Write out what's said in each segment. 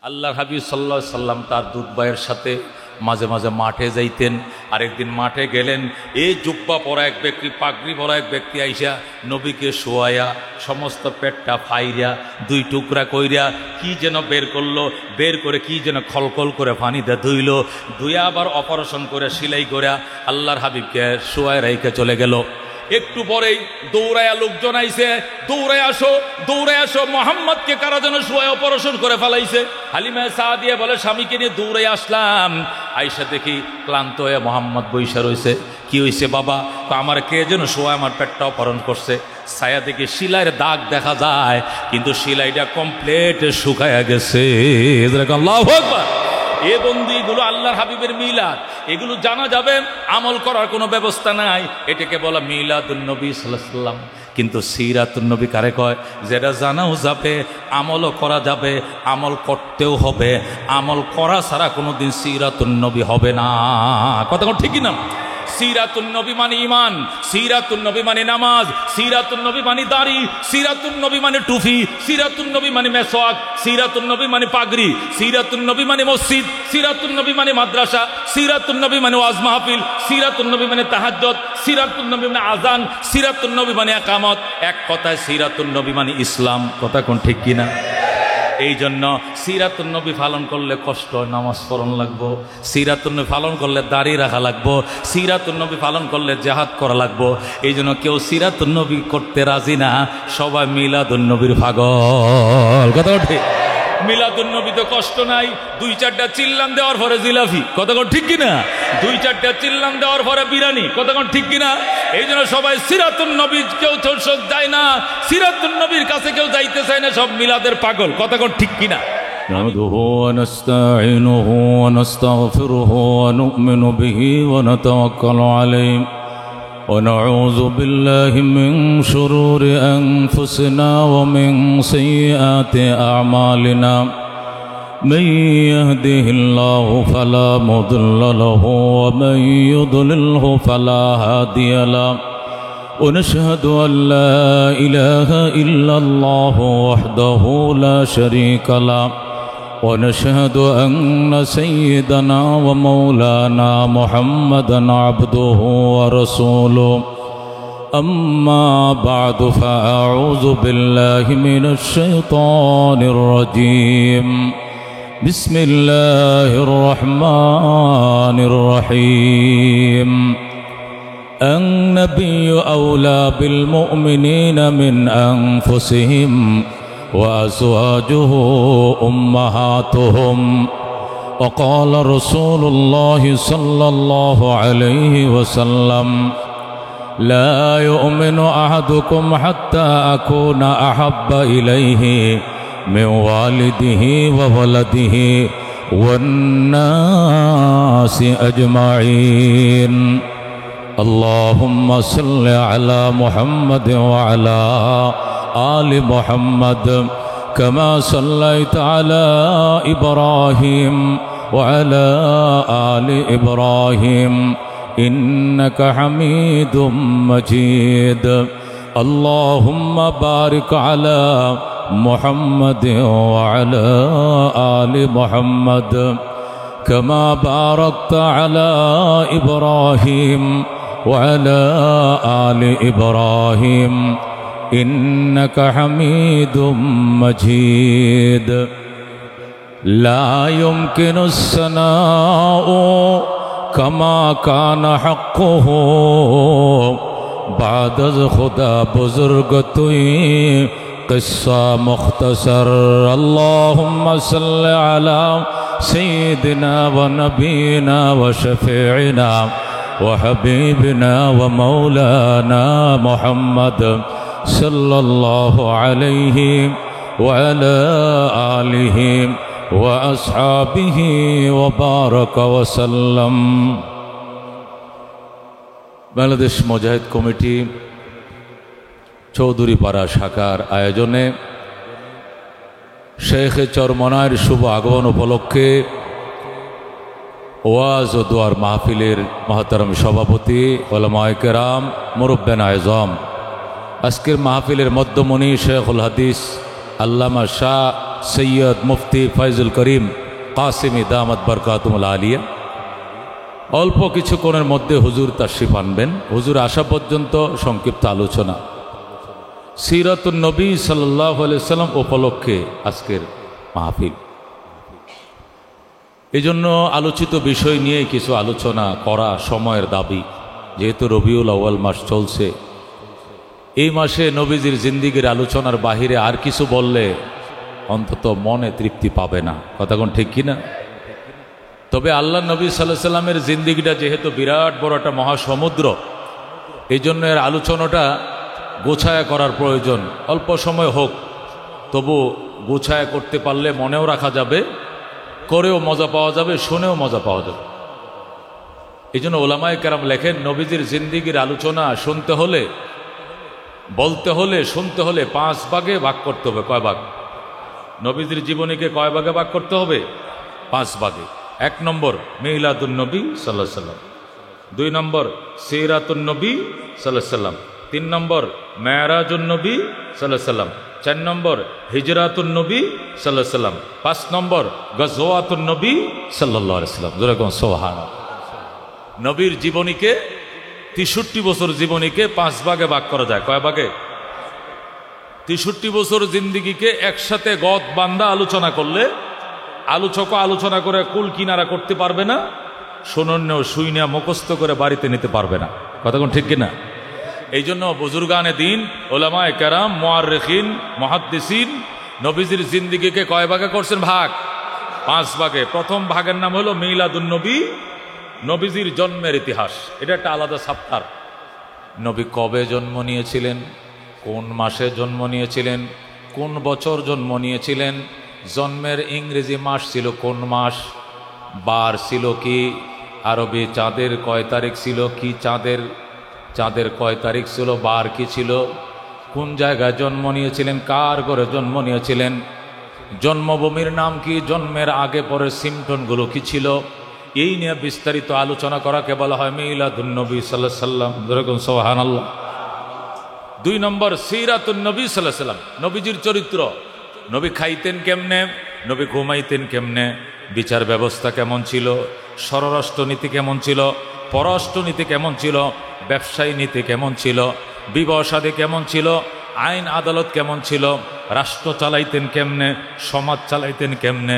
আল্লাহর হাবিব সাল্লাল্লাহু আলাইহি সাল্লাম তার দুধ ভাইয়ের সাথে মাঝে মাঝে মাঠে যাইতেন। আরেকদিন মাঠে গেলেন, এই জুব্বা পরা এক ব্যক্তি, পাগড়ি পরা এক ব্যক্তি আইসা নবীকে শোয়াইয়া সমস্ত পেটটা ফাইরা দুই টুকরা কইরা কি যেন বের করলো, বের করে কি যেন খলখল করে পানিতে ধুইল, ধুইয়া আবার অপারেশন করে সিলাই করে আল্লাহর হাবিবকে শোয়ায় রাইখে চলে গেল। একটু পরেই দৌড়ায়া লোকজন আইছে, দৌড়ায় আসো, মোহাম্মদকে কারা যেন শোয়া অপারেশন করে ফেলাইছে। হালিমা সাদিয়া বলে, স্বামীকে নিয়ে দৌড়াই আসলাম, আইসা দেখি ক্লান্ত হয়ে মোহাম্মদ বইসা রয়েছে। কি হয়েছে বাবা? আমার কে যেন শোয়া আমার পেটটা অপারেশন করছে। ছায়া থেকে শিলাইয়ের দাগ দেখা যায়, কিন্তু শিলাইটা কমপ্লিট শুকায়া গেছে। আল্লাহু আকবার। এ বন্দিগুলো আল্লাহর হাবিবের মিলাদ, এগুলো জানা যাবে, আমল করার কোনো ব্যবস্থা নাই। এটাকে বলা মিলাদুন নবী সাল্লাল্লাহু আলাইহি ওয়াসাল্লাম। কিন্তু সিরাতুন নবী কারে কয়? যেটা জানাও যাবে, আমলও করা যাবে, আমল করতেও হবে। আমল করা ছাড়া কোনোদিন সিরাতুন নবী হবে না। কথা ঠিকই না? সিরাতুন নবী মানে ইমান, সিরাতুন নবী মানে নামাজ, সিরাতুন নবী মানে দাড়ি, সিরাতুন নবী মানে টুপি, সিরাতুন নবী মানে মেসওয়াক, সিরাতুন নবী মানে পাগড়ি, সিরাতুন নবী মানে মসজিদ, সিরাতুন নবী মানে মাদ্রাসা, সিরাতুন নবী মানে ওয়াজ মাহফিল, সিরাতুন নবী মানে তাহাজ্জুদ, সিরাতুন নবী মানে আযান, সিরাতুন নবী মানে ইকামত। এক কথায় সিরাতুন নবী মানে ইসলাম। কথা কোন ঠিক কিনা? এই জন্য সিরাতুন নবী পালন করলে কষ্ট, নামাজ পড়ন লাগবো। সিরাতুন নবী পালন করলে দাড়ি রাখা লাগবো। সিরাতুন নবী পালন করলে জিহাদ করা লাগবো। এই জন্য কেউ সিরাতুন নবী করতে রাজি না, সবাই মিলাদুন নবীর পাগল। কথা ঠিক? মিলাদুন নবীতে কষ্ট নাই, দুই চারটা চিল্লাম দেওয়ার পরে জিলাফি। কথা ঠিক কিনা? দুই চারটা চিল্লাম দেওয়ার পরে বিরিয়ানি। কথা ঠিক কিনা? এই জন্য সবাই সিরাতুন নবী, কেউ যায় না, সিরাতুন নবীর কাছে কেউ যাইতে চায় না, সব মিলাদের পাগল। কথা ঠিক কিনা? نحمده ونستعينه ونستغفره ونؤمن به ونتوكل عليه ونعوذ بالله من شرور أنفسنا ومن سيئات أعمالنا من يهده الله فلا مضل له ومن يضلله فلا هادي له ونشهد أن لا إله إلا الله وحده لا شريك له ونشهد أن سيدنا ومولانا محمدا عبده ورسوله أما بعد فأعوذ بالله من الشيطان الرجيم بسم الله الرحمن الرحيم النبي أولى بالمؤمنين من أنفسهم وأزواجه أمهاتهم وقال رسول الله صلى الله عليه وسلم لا يؤمن أحدكم حتى أكون أحب إليه من والده وولده والناس أجمعين اللهم صل على محمد وعلى آل محمد كما صليت على إبراهيم وعلى آل إبراهيم إنك حميد مجيد اللهم بارك على محمد وعلى آل محمد كما باركت على إبراهيم وعلى آل إبراهيم إنك حميد مجيد لا يمكن الثناء كما كان حقه بعد خدا بزرگ توئی قصہ مختصر اللهم صل على سيدنا ونبينا وشفيعنا وحبيبنا ومولانا محمد صلى الله عليه وعلى آله وأصحابه وبارك وسلم বাংলাদেশ মুজাহিদ কমিটি চৌধুরীপাড়া শাখার আয়োজনে শেখ চরমনায়ের শুভ আগমন উপলক্ষে ওয়াজ ও দোয়ার মাহফিলের মহতারম সভাপতি উলামায়ে কেরাম, মুরব্বিয়ান আযম, আজকের মাহফিলের মধ্যমণি শেখুল হাদিস আল্লামা শাহ সৈয়দ মুফতি ফয়জুল করিম কাসিমি দামাত বরকাতুল আলিয়া। অল্প কিছুক্ষণের মধ্যে হুজুর তাশরিফ আনবেন। হুজুর আসা পর্যন্ত সংক্ষিপ্ত আলোচনা সিরাতুন নবী সাল্লাল্লাহু আলাইহি সাল্লাম উপলক্ষে আজকের মাহফিল। এই জন্য আলোচিত বিষয় নিয়ে কিছু আলোচনা করা সময়ের দাবি। যেহেতু রবিউল আউয়াল মাস চলছে, এই মাসে নবীজির জিন্দিগির আলোচনার বাহিরে আর কিছু বললে অন্তত মনে তৃপ্তি পাবে না। কথা কোন ঠিক কিনা? তবে আল্লাহ নবী সাল্লাল্লাহু আলাইহি সাল্লামের জিন্দিগিটা যেহেতু বিরাট বড় একটা মহাসমুদ্র, এই জন্য এর আলোচনাটা গোছায়া করার প্রয়োজন। অল্প সময় হোক, তবু গোছায়া করতে পারলে মনেও রাখা যাবে, করেও মজা পাওয়া যাবে, শুনেও মজা পাওয়া যাবে। এই জন্য ওলামায়ে কেরাম লেখেন, নবীজির জিন্দিগির আলোচনা শুনতে হলে, বলতে হলে, শুনতে হলে 5 ভাগে ভাগ করতে হবে। কয় ভাগ? নবীজির জীবনীকে কয় ভাগে ভাগ করতে হবে? 5 ভাগে। 1 নম্বর মিলাদুন নবী সাল্লাল্লাহু আলাইহি সাল্লাম, 2 নম্বর সিরাতুন নবী সাল্লাল্লাহু আলাইহি সাল্লাম, 3 নম্বর মেরাজুন নবী সাল্লাল্লাহু আলাইহি সাল্লাম, 4 নম্বর হিজরাতুন নবী সাল্লাল্লাহু আলাইহি সাল্লাম, 5 নম্বর গজওয়াতুন নবী সাল্লাল্লাহু আলাইহি সাল্লাম। যেরকম সুবহানাল্লাহ। নবীর জীবনীকে 63 বছর জীবনীকে 5 ভাগে ভাগ করা যায়। কয় ভাগে? 63 বছর জিন্দিগিকে একসাথে গদ বান্দা আলোচনা করলে আলোচক আলোচনা করে কুল কিনারা করতে পারবে না, শোনন্যও শুইনা মুখস্থ করে বাড়িতে নিতে পারবে না। কথা কোন ঠিক কিনা? এই জন্য বুজুর্গানে দিন, ওলামায়ে কেরাম, মুআররিখিন, মুহাদ্দিসিন নবীজির জিন্দিগিকে কয় ভাগে করছেন? ভাগ। 5 ভাগে। প্রথম ভাগের নাম হলো মিলাদুন নবী, নবীজির জন্মের ইতিহাস। এটা একটা আলাদা সাপ্তার। নবী কবে জন্ম নিয়েছিলেন, কোন মাসে জন্ম নিয়েছিলেন, কোন বছর জন্ম নিয়েছিলেন, জন্মের ইংরেজি মাস ছিল কোন মাস, বার ছিল কি, আরবি চাঁদের কয় তারিখ ছিল, কি চাঁদের কয় তারিখ ছিল, বার কি ছিল, কোন জায়গায় জন্ম নিয়েছিলেন, কার ঘরে জন্ম নিয়েছিলেন, জন্মভূমির নাম কি, জন্মের আগে পরে সিমটনগুলো কি ছিল, এই নিয়ে বিস্তারিত আলোচনা করাকে বলা হয় মিলাদুন নবী সাল্লাল্লাহু আলাইহি সাল্লাম। যেরকম সুবহানাল্লাহ। 2 নম্বর সিরাতুন নবী সাল্লাল্লাহু আলাইহি সাল্লাম, নবীজির চরিত্র। নবী খাইতেন কেমনে, নবী ঘুমাইতেন কেমনে, বিচার ব্যবস্থা কেমন ছিল, স্বরাষ্ট্রনীতি কেমন ছিল, পররাষ্ট্রনীতি কেমন ছিল, ব্যবসায়ী নীতি কেমন ছিল, বিবাহ শাদী কেমন ছিল, আইন আদালত কেমন ছিল, রাষ্ট্র চালাইতেন কেমনে, সমাজ চালাইতেন কেমনে।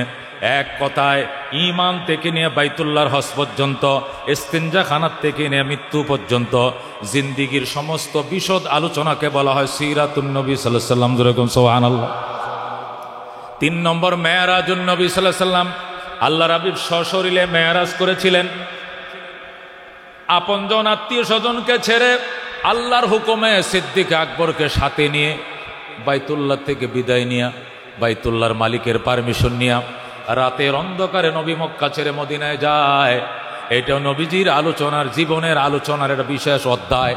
এক কথায় ঈমান থেকে নিয়ে বাইতুল্লাহর হজ পর্যন্ত, ইস্তিনজা খানাত থেকে নিয়ে মৃত্যু পর্যন্ত জিন্দিগির সমস্ত বিশদ আলোচনাকে বলা হয় সিরাতুন নবী সাল্লাল্লাহু আলাইহি সাল্লাম। যেরকম সুবহানাল্লাহ। 3 নম্বর মেরাজুন নবী সাল্লাল্লাহু আলাইহি সাল্লাম, আল্লাহর হাবিব সশরীরে মেরাজ করেছিলেন। আপনজন আত্মীয় স্বজনকে ছেড়ে আল্লাহর হুকুমে সিদ্দিক আকবরকে সাথে নিয়ে বাইতুল্লাহ থেকে বিদায় নিয়ে, বাইতুল্লাহর মালিকের পারমিশন নিয়ে রাতের অন্ধকারে নবী মক্কা ছেড়ে মদিনায় যায়। এটাও নবীজির আলোচনার, জীবনের আলোচনার একটা বিশেষ অধ্যায়।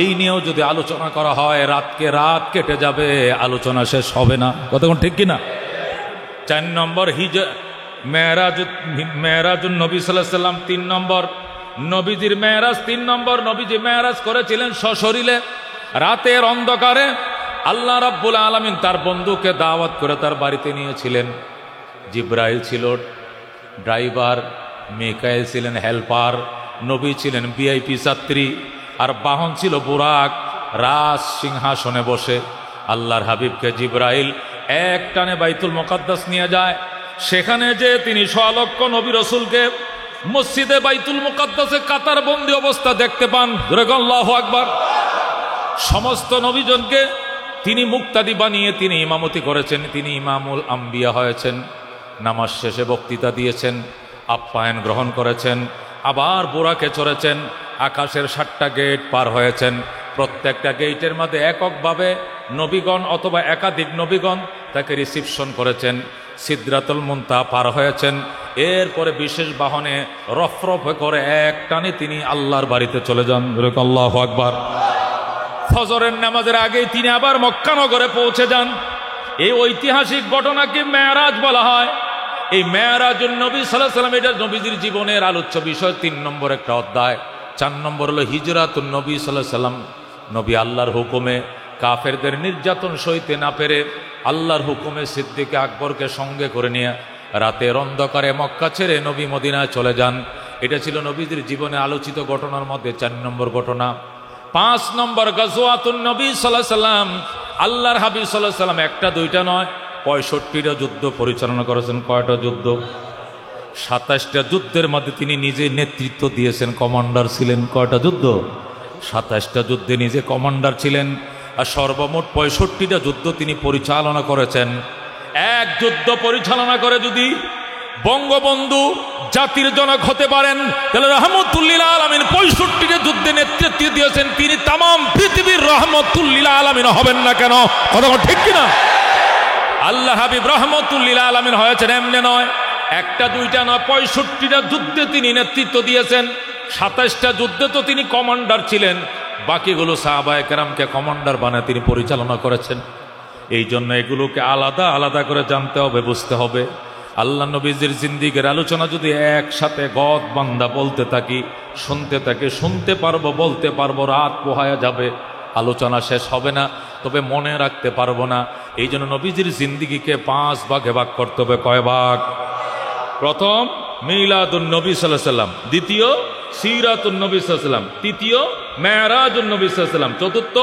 এই নিয়েও যদি আলোচনা করা হয়, রাতকে রাত কেটে যাবে, আলোচনা শেষ হবে না। কতক্ষণ ঠিক কিনা? 4 নম্বর মেরাজুন নবী সাল্লাল্লাহু আলাইহি সাল্লাম। 3 নম্বর নবীজির মেরাজ। 3 নম্বর নবীজি মেরাজ করেছিলেন সশরীরে রাতের অন্ধকারে। আল্লাহ রাব্বুল আলামিন তার বন্ধুকে দাওয়াত করে তার বাড়িতে নিয়েছিলেন। জিব্রাইল ছিল ড্রাইভার, মিকাইল ছিলেন হেল্পার, নবী ছিলেন ভিআইপি যাত্রী, আর বাহন ছিল বুরাক। রাজ সিংহাসনে বসে আল্লাহর হাবিবকে জিব্রাইল এক টানে বাইতুল মুকাদ্দাস নিয়ে যায়। সেখানে যে তিনি সলক্ষ নবী রসুলকে মসজিদে বাইতুল মুকাদ্দাসে কাতার বন্দী অবস্থা দেখতে পান। আল্লাহু আকবার। সমস্ত নবীজনকে তিনি মুক্তাদি বানিয়ে তিনি ইমামতি করেছেন, তিনি ইমামুল আম্বিয়া হয়েছেন। নামাজ শেষে বক্তৃতা দিয়েছেন, আপ্যায়ন গ্রহণ করেছেন, আবার বোরাকে চড়েছেন, আকাশের 7টা গেট পার হয়েছেন। প্রত্যেকটা গেটের মধ্যে এককভাবে নবীগণ অথবা একাধিক নবীগণ তাকে রিসিপশন করেছেন। সিদরাতুল মুনতাহা পার হয়েছেন। এরপরে বিশেষ বাহনে রফরফ করে এক টানে তিনি আল্লাহর বাড়িতে চলে যান। আল্লাহু আকবার। ফজরের নামাজের আগেই তিনি আবার মক্কা নগরে পৌঁছে যান। এই ঐতিহাসিক ঘটনাকে মেরাজ বলা হয়। এই মেরাজুন নবী সাল্লাল্লাহু আলাইহি সাল্লাম, এটা নবীজির জীবনের আলোচ্য বিষয়। 3 নম্বর একটা অধ্যায়। 4 নম্বর হলো হিজরাতুন নবী সাল্লাল্লাহু আলাইহি সাল্লাম। নবী আল্লাহর হুকুমে কাফেরদের নির্যাতন সইতে না পেরে আল্লাহর হুকুমে সিদ্দিক আকবরকে সঙ্গে করে নিয়ে রাতের অন্ধকারে মক্কা ছেড়ে নবী মদিনায় চলে যান। এটা ছিল নবীদের জীবনে আলোচিত ঘটনার মধ্যে 4 নম্বর ঘটনা। 5 নম্বর গাজওয়াতুন নবী সাল্লাল্লাহু আলাইহি সাল্লাম, আল্লাহর হাবিব সাল্লাল্লাহু আলাইহি সাল্লাম একটা দুইটা নয় 65টা যুদ্ধ পরিচালনা করেছেন। কয়টা যুদ্ধ? 27টা যুদ্ধের মধ্যে তিনি নিজে নেতৃত্ব দিয়েছেন, কমান্ডার ছিলেন। কয়টা যুদ্ধ? 27টা যুদ্ধে নিজে কমান্ডার ছিলেন। আর সর্বমোট 65টা যুদ্ধ তিনি পরিচালনা করেছেন। এক যুদ্ধ পরিচালনা করে যদি বঙ্গবন্ধু জাতির জনক হতে পারেন, তাহলে রহমতুল্লিল আলামিন 65টা যুদ্ধে নেতৃত্ব দিয়েছেন, তিনি তামাম পৃথিবীর রহমতুল্লিল আলামিন হবেন না কেন? কথা ঠিক কিনা? আল্লাহ হাবিব রহমতুল্লিল আলামিন হয়েছেন এমনি নয়, একটা দুইটা নয়, 65টা যুদ্ধে তিনি নেতৃত্ব দিয়েছেন। 27টা যুদ্ধে তো তিনি কমান্ডার ছিলেন, বাকিগুলো সাহাবায়ে কেরামকে কমান্ডার বানায় তিনি পরিচালনা করেছেন। এই জন্য এগুলোকে আলাদা আলাদা করে জানতে হবে, বুঝতে হবে। আল্লাহ নবীজির জিন্দিগির আলোচনা যদি একসাথে গদ বান্দা বলতে থাকি, শুনতে পারবো, বলতে পারবো, রাত পোহায়া যাবে, আলোচনা শেষ হবে না, তবে মনে রাখতে পারবো না। এই জন্য নবীজির জিন্দিগিকে 5 ভাগে ভাগ করতে হবে। কয় ভাগ? প্রথম মিলাদুন নবী সাল্লাল্লাহু আলাইহি সাল্লাম, দ্বিতীয় সিরাতুন নবী সাল্লাল্লাহু আলাইহি সাল্লাম, তৃতীয় মেরাজুন নবী সাল্লাল্লাহু আলাইহি সাল্লাম, চতুর্থ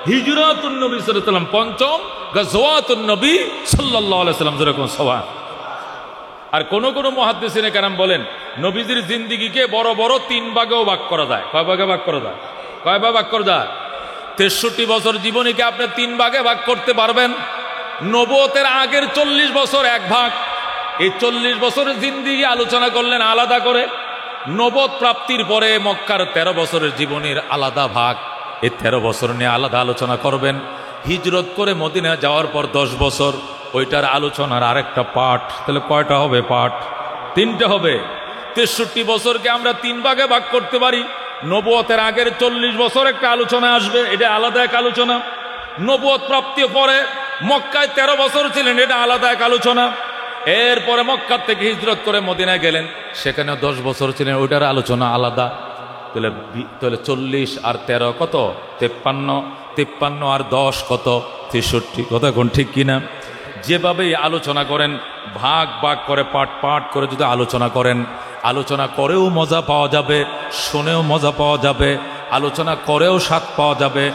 হিজরাতুন নবী সাল্লাল্লাহু আলাইহি সাল্লাম, পঞ্চম গাজওয়াতুন নবী সাল্লাল্লাহু আলাইহি সাল্লাম। যেরকম সওয়াব। আর কোন কোন মুহাদ্দিসিনে কেরাম বলেন নবীজির জিন্দিগিকে বড় বড় 3 ভাগেও ভাগ করা যায়। কয় ভাগে ভাগ করা যায়? কয় ভাগে ভাগ করা যায়? 63 বছর জীবনীকে আপনি 3 ভাগে ভাগ করতে পারবেন। নবুয়তের আগের 40 বছর এক ভাগ, এই 40 বছরের জিন্দিগি আলোচনা করলেন আলাদা করে। নবুয়ত প্রাপ্তির পরে মক্কার 13 বছরের জীবনের আলাদা ভাগ, এই 13 বছর নিয়ে আলাদা আলোচনা করবেন। হিজরত করে মদিনা যাওয়ার পর 10 বছর, ওইটার আলোচনার আরেকটা পাঠ। তাহলে কয়টা হবে পাঠ? 3টে হবে। 63 বছরকে আমরা 3 ভাগে ভাগ করতে পারি। নবুয়তের আগের 40 বছর একটা আলোচনা আসবে, এটা আলাদা এক আলোচনা। নবুয়ত প্রাপ্তির পরে মক্কায় 13 বছর ছিলেন, এটা আলাদা এক আলোচনা। এরপরে মক্কা থেকে হিজরত করে মদিনায় গেলেন, সেখানে 10 বছর ছিলেন, ওইটার আলোচনা আলাদা। তাহলে 40 আর 13 কত? 53। 53 আর 10 কত? 63। কথা কোন ঠিক কিনা? যেভাবেই আলোচনা করেন, ভাগ ভাগ করে পাঠ করে যদি আলোচনা করেন, আলোচনা করেও মজা পাওয়া যাবে, শুনেও মজা পাওয়া যাবে, আলোচনা করেও স্বাদ পাওয়া যাবে,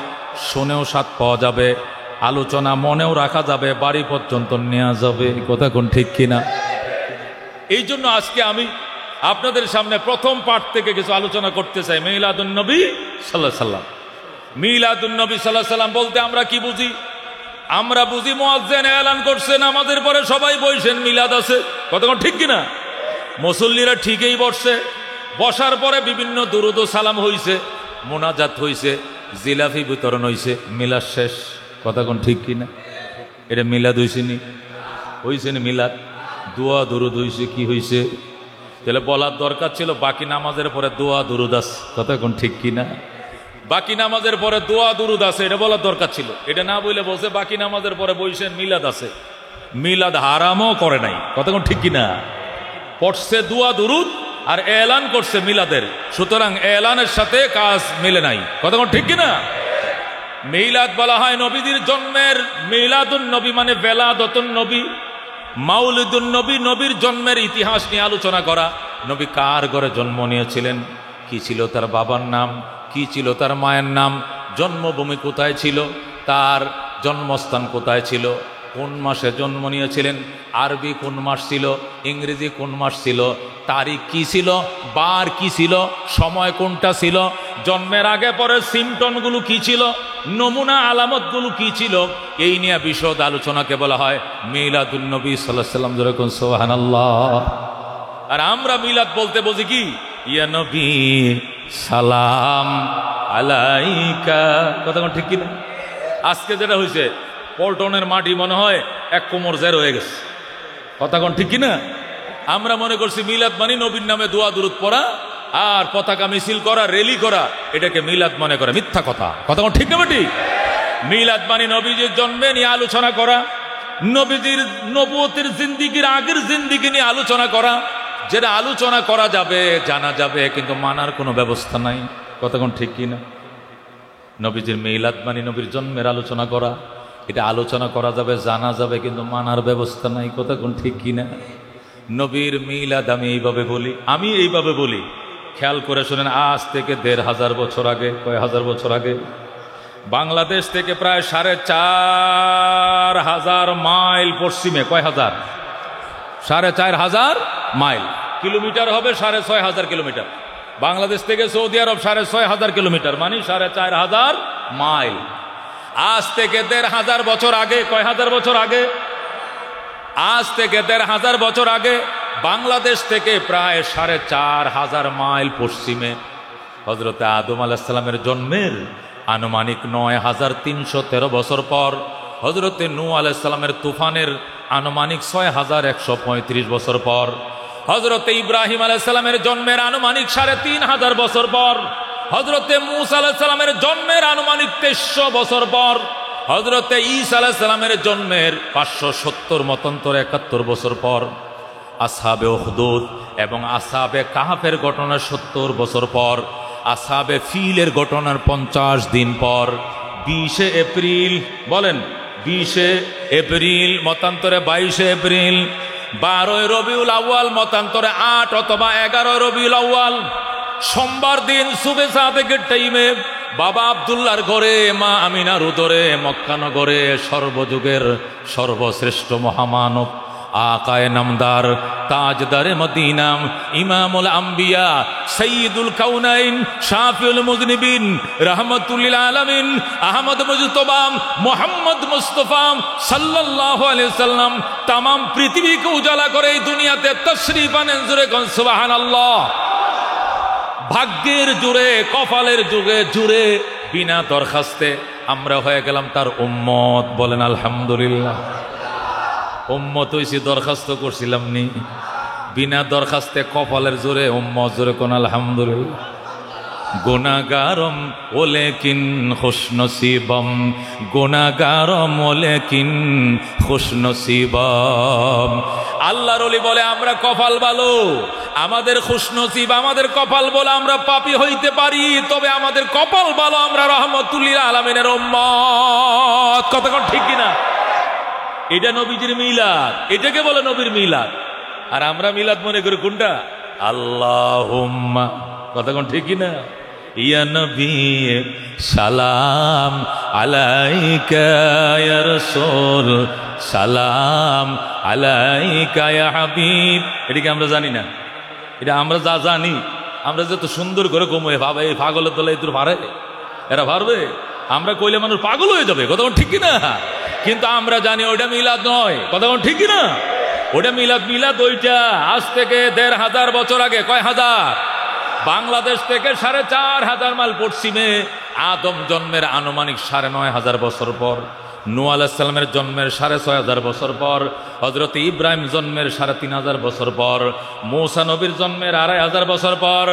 শুনেও স্বাদ পাওয়া যাবে, আলোচনা মনেও রাখা যাবে, বাড়ি পর্যন্ত নেওয়া যাবে। কথা কোন ঠিক কিনা? এই জন্য আজকে আমি আপনাদের সামনে প্রথম পাঠ থেকে কিছু আলোচনা করতে চাই। মিলাদুন নবী সাল্লাল্লাহু আলাইহি সাল্লাম। মিলাদুন নবী সাল্লাল্লাহু আলাইহি সাল্লাম বলতে আমরা কি বুঝি? আমরা বুঝি মুয়াজ্জিন এলান করছেন আমাদের পরে সবাই বসেন, মিলাদ আছে। কতক্ষণ ঠিক কিনা? মুসল্লিরা ঠিকই বসছে, বসার পরে বিভিন্ন দুরুদ ও সালাম হইছে, মোনাজাত হইছে, জিলাফি বিতরণ হইছে, মিলাদ শেষ। কতক্ষণ ঠিক কিনা? এটা মিলাদ হইছে নি? হইছে নি মিলাদ? দোয়া দুরুদ হইছে। কি হইছে? তাহলে বলার দরকার ছিল বাকি নামাজের পরে দোয়া দুরুদ আছে। কতক্ষণ ঠিক কিনা? বাকি নামাজের পরে দোয়া দুরুদ আছে, এটা বলার দরকার ছিল। এটা না বলে বলছে বাকি নামাজের পরে বইছেন মিলাদ আছে। মিলাদ হারামও করে নাই। কতক্ষণ ঠিক কিনা? পড়ছে দোয়া দুরুদ আর এলান করছে মিলাদের, সুতরাং এলানের সাথে কাজ মিলে নাই। কতক্ষণ ঠিক কিনা? মিলাদ বলা হয় নবীদের জন্মের, মিলাদুন নবী মানে বেলাদতুন নবী, মাউলিদুন নবী নবীর জন্মের ইতিহাস নিয়ে আলোচনা করা। নবী কার ঘরে জন্ম নিয়েছিলেন, কি ছিল তার বাবার নাম, কি ছিল তার মায়ের নাম, জন্মভূমি কোথায় ছিল, তার জন্মস্থান কোথায় ছিল, কোন মাসে জন্ম নিয়েছিলেন, আরবি কোন মাস ছিল, ইংরেজি কোন মাস ছিল, তারিখ কি ছিল, বার কি ছিল, সময় কোনটা ছিল, জন্মের আগে পরে সিমটনগুলো কি ছিল, নমুনা আলামতগুলো কি ছিল, এই নিয়ে বিশদ আলোচনাকে বলা হয় মিলাদুন নবী সাল্লাল্লাহু আলাইহি সাল্লাম। যেরকম সুবহানাল্লাহ। আর আমরা মিলাদ বলতে বুঝি কি? ইয়া নবী সালাম আলাইকা। কথা ঠিক কিনা? আজকে যেটা হয়েছে, পল্টনের মাটি মনে হয় 1 কোমর জের হয়ে গেছে। কথা ঠিক কিনা? আমরা মনে করছি মিলাদ মানে নবীর নামে দোয়া দুরুদ পড়া আর পতাকা মিছিল করা, র্যালি করা, এটাকে মিলাদ মনে করে। মিথ্যা কথা। কথা ঠিক না বেটি? মিলাদ মানে নবীজির জন্মে নিয়ে আলোচনা করা, নবীজির নবুয়তের জিন্দিগির আগের জিন্দিগি নিয়ে আলোচনা করা, যেটা আলোচনা করা যাবে, জানা যাবে, কিন্তু মানার কোনো ব্যবস্থা নাই। কতক্ষণ ঠিক কিনা? নবীজির মিলাদ মানে নবীর জন্মের আলোচনা করা, এটা আলোচনা করা যাবে, জানা যাবে, কিন্তু মানার ব্যবস্থা নাই। কথা কোন ঠিক কিনা? নবীর মিলাদ আমি এইভাবে বলি, খেয়াল করে শোনেন। আজ থেকে ১৫০০ বছর আগে, কয় হাজার বছর আগে, বাংলাদেশ থেকে প্রায় ৪,৫০০ মাইল পশ্চিমে, কয় হাজার? ৪,৫০০ মাইল। কিলোমিটার হবে ৬,৫০০ কিলোমিটার। বাংলাদেশ থেকে সৌদি আরব ৬,৫০০ কিলোমিটার, মানে ৪,৫০০ মাইল। আজ থেকে ১৫০০ বছর আগে, কয় হাজার বছর আগে? আজ থেকে ১৫০০ বছর আগে বাংলাদেশ থেকে প্রায় ৪,৫০০ মাইল পশ্চিমে হযরত আদম আলাইহিস সালামের জন্মের আনুমানিক ৯,৩১৩ বছর পর, হযরতে নূহ আলাইহিস সালামের তুফানের আনুমানিক ৬,১৩৫ বছর পর, হযরতে ইব্রাহিম আলাইহিস সালামের জন্মের আনুমানিক ৩,৫০০ বছর পর, হযরতে মূসা আলাইহিস সালামের জন্মের আনুমানিক ২৩০০ বছর পর, হযরতে ঈসা আলাইহিস সালামের জন্মের ৫৭০ মতান্তরে ৭১ বছর পর, আসহাবে উখদুদ এবং আসহাবে কাহফের ঘটনার ৭০ বছর পর, আসহাবে ফিলের ঘটনার ৫০ দিন পর, ২০ এপ্রিল, বলেন ২০ এপ্রিল মতান্তরে ২২ এপ্রিল, ১২ রবিউল আউয়াল মতান্তরে ৮ অথবা ১১ রবিউল আউয়াল, সোমবার দিন সুবে সাদেকের টাইমে বাবা আব্দুল্লাহর ঘরে, মা আমিনার উদরে, মক্কা নগরে সর্বযুগের সর্বশ্রেষ্ঠ মহামানব, আকায়ে নামদার, তাজদারে মদিনাম, ইমামুল আম্বিয়া, সাইয়্যিদুল কাউনাইন, শাফিউল মুযনিবিন, রাহমাতুল লিল আলামিন, আহমদ মুজতবা, মুহাম্মদ মুস্তাফা সাল্লাল্লাহু আলাইহি সাল্লাম तमाम পৃথিবীকে উজালা করে এই দুনিয়াতে তাশরীফ আনেন। জোরে কোন সুবহানাল্লাহ। ভাগ্যের জুড়ে, কপালের যুগে জুড়ে বিনা দরখাস্তে আমরা হয়ে গেলাম তার উম্মত। বলেন আলহামদুলিল্লাহ। উম্মত হইছি, দরখাস্ত করছিলাম নি? বিনা দরখাস্তে কপালের জোরে উম্মত। জোরে কোন আলহামদুলিল্লাহ। গুনাহগারম ওলেকিন খুশনসিবম, গুনাহগারম ওলেকিন খুশনসিবম। আল্লাহর ওলি বলে আমরা কপাল ভালো, আমাদের খুশনসিব, আমাদের কপাল বলে আমরা পাপী হইতে পারি, তবে আমাদের কপাল ভালো, আমরা রাহমাতুল লিল আলামিনের উম্মত। কথা কোন ঠিক কিনা? এটা নবীজির মিলাদ, এটাকে বলে নবীর মিলাদ। আর আমরা মিলাদ মনে করি কোনটা? আল্লাহুম্মা, কথা কোন ঠিক কিনা? ইয়া নবী সালাম আলাইকা ইয়া রাসূল, সালাম আলাইকা ইয়া হাবিব। এটা কি আমরা জানি না? এটা আমরা যা জানি, আমরা যত সুন্দর করে কমে ভাবে, এই পাগলের দলে এত পারে, এরা পারবে? আমরা কইলে মানুষ পাগল হয়ে যাবে। কথা কোন ঠিক কিনা? কিন্তু আমরা জানি ওইটা মিলাদ নয়। কথা কোন ঠিক কিনা? ওটা মিলাদ। মিলাদ ওইটা আজ থেকে ১৫০০ বছর আগে, কয় হাজার? বাংলাদেশ থেকে ৪,৫০০ মাইল পশ্চিমে আদম জন্মের আনুমানিক ৯,৫০০ বছর পর, নূহ আলাইহিস সালামের জন্মের ৬,৬০০ বছর পর, হযরত ইব্রাহিম জন্মের ৩,৫০০ বছর পর, মূসা নবীর জন্মের ২৫০০ বছর পর,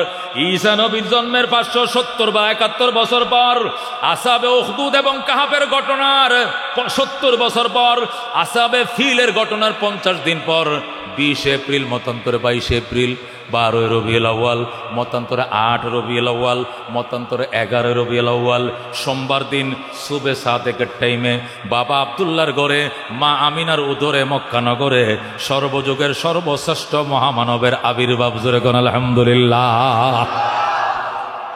ঈসা নবীর জন্মের ৫৭০ বা ৭১ বছর পর, আসহাবে উখদুদ এবং কাহফের ঘটনার ৭০ বছর পর, আসহাবে ফিলের ঘটনার ৫০ দিন পর, ২০ এপ্রিল মতান্তরে ২২ এপ্রিল, ১২ রবিউল আউয়াল মতান্তরে ৮ রবিউল আউয়াল মতান্তরে ১১ রবিউল আউয়াল, সোমবার দিন সুবে সাদেকের টাইমে বাবা আব্দুল্লাহর ঘরে, মা আমিনার উদরে, মক্কা নগরে সর্বযুগের সর্বশ্রেষ্ঠ মহামানবের আবির্ভাব। জোরে কোন আলহামদুলিল্লাহ।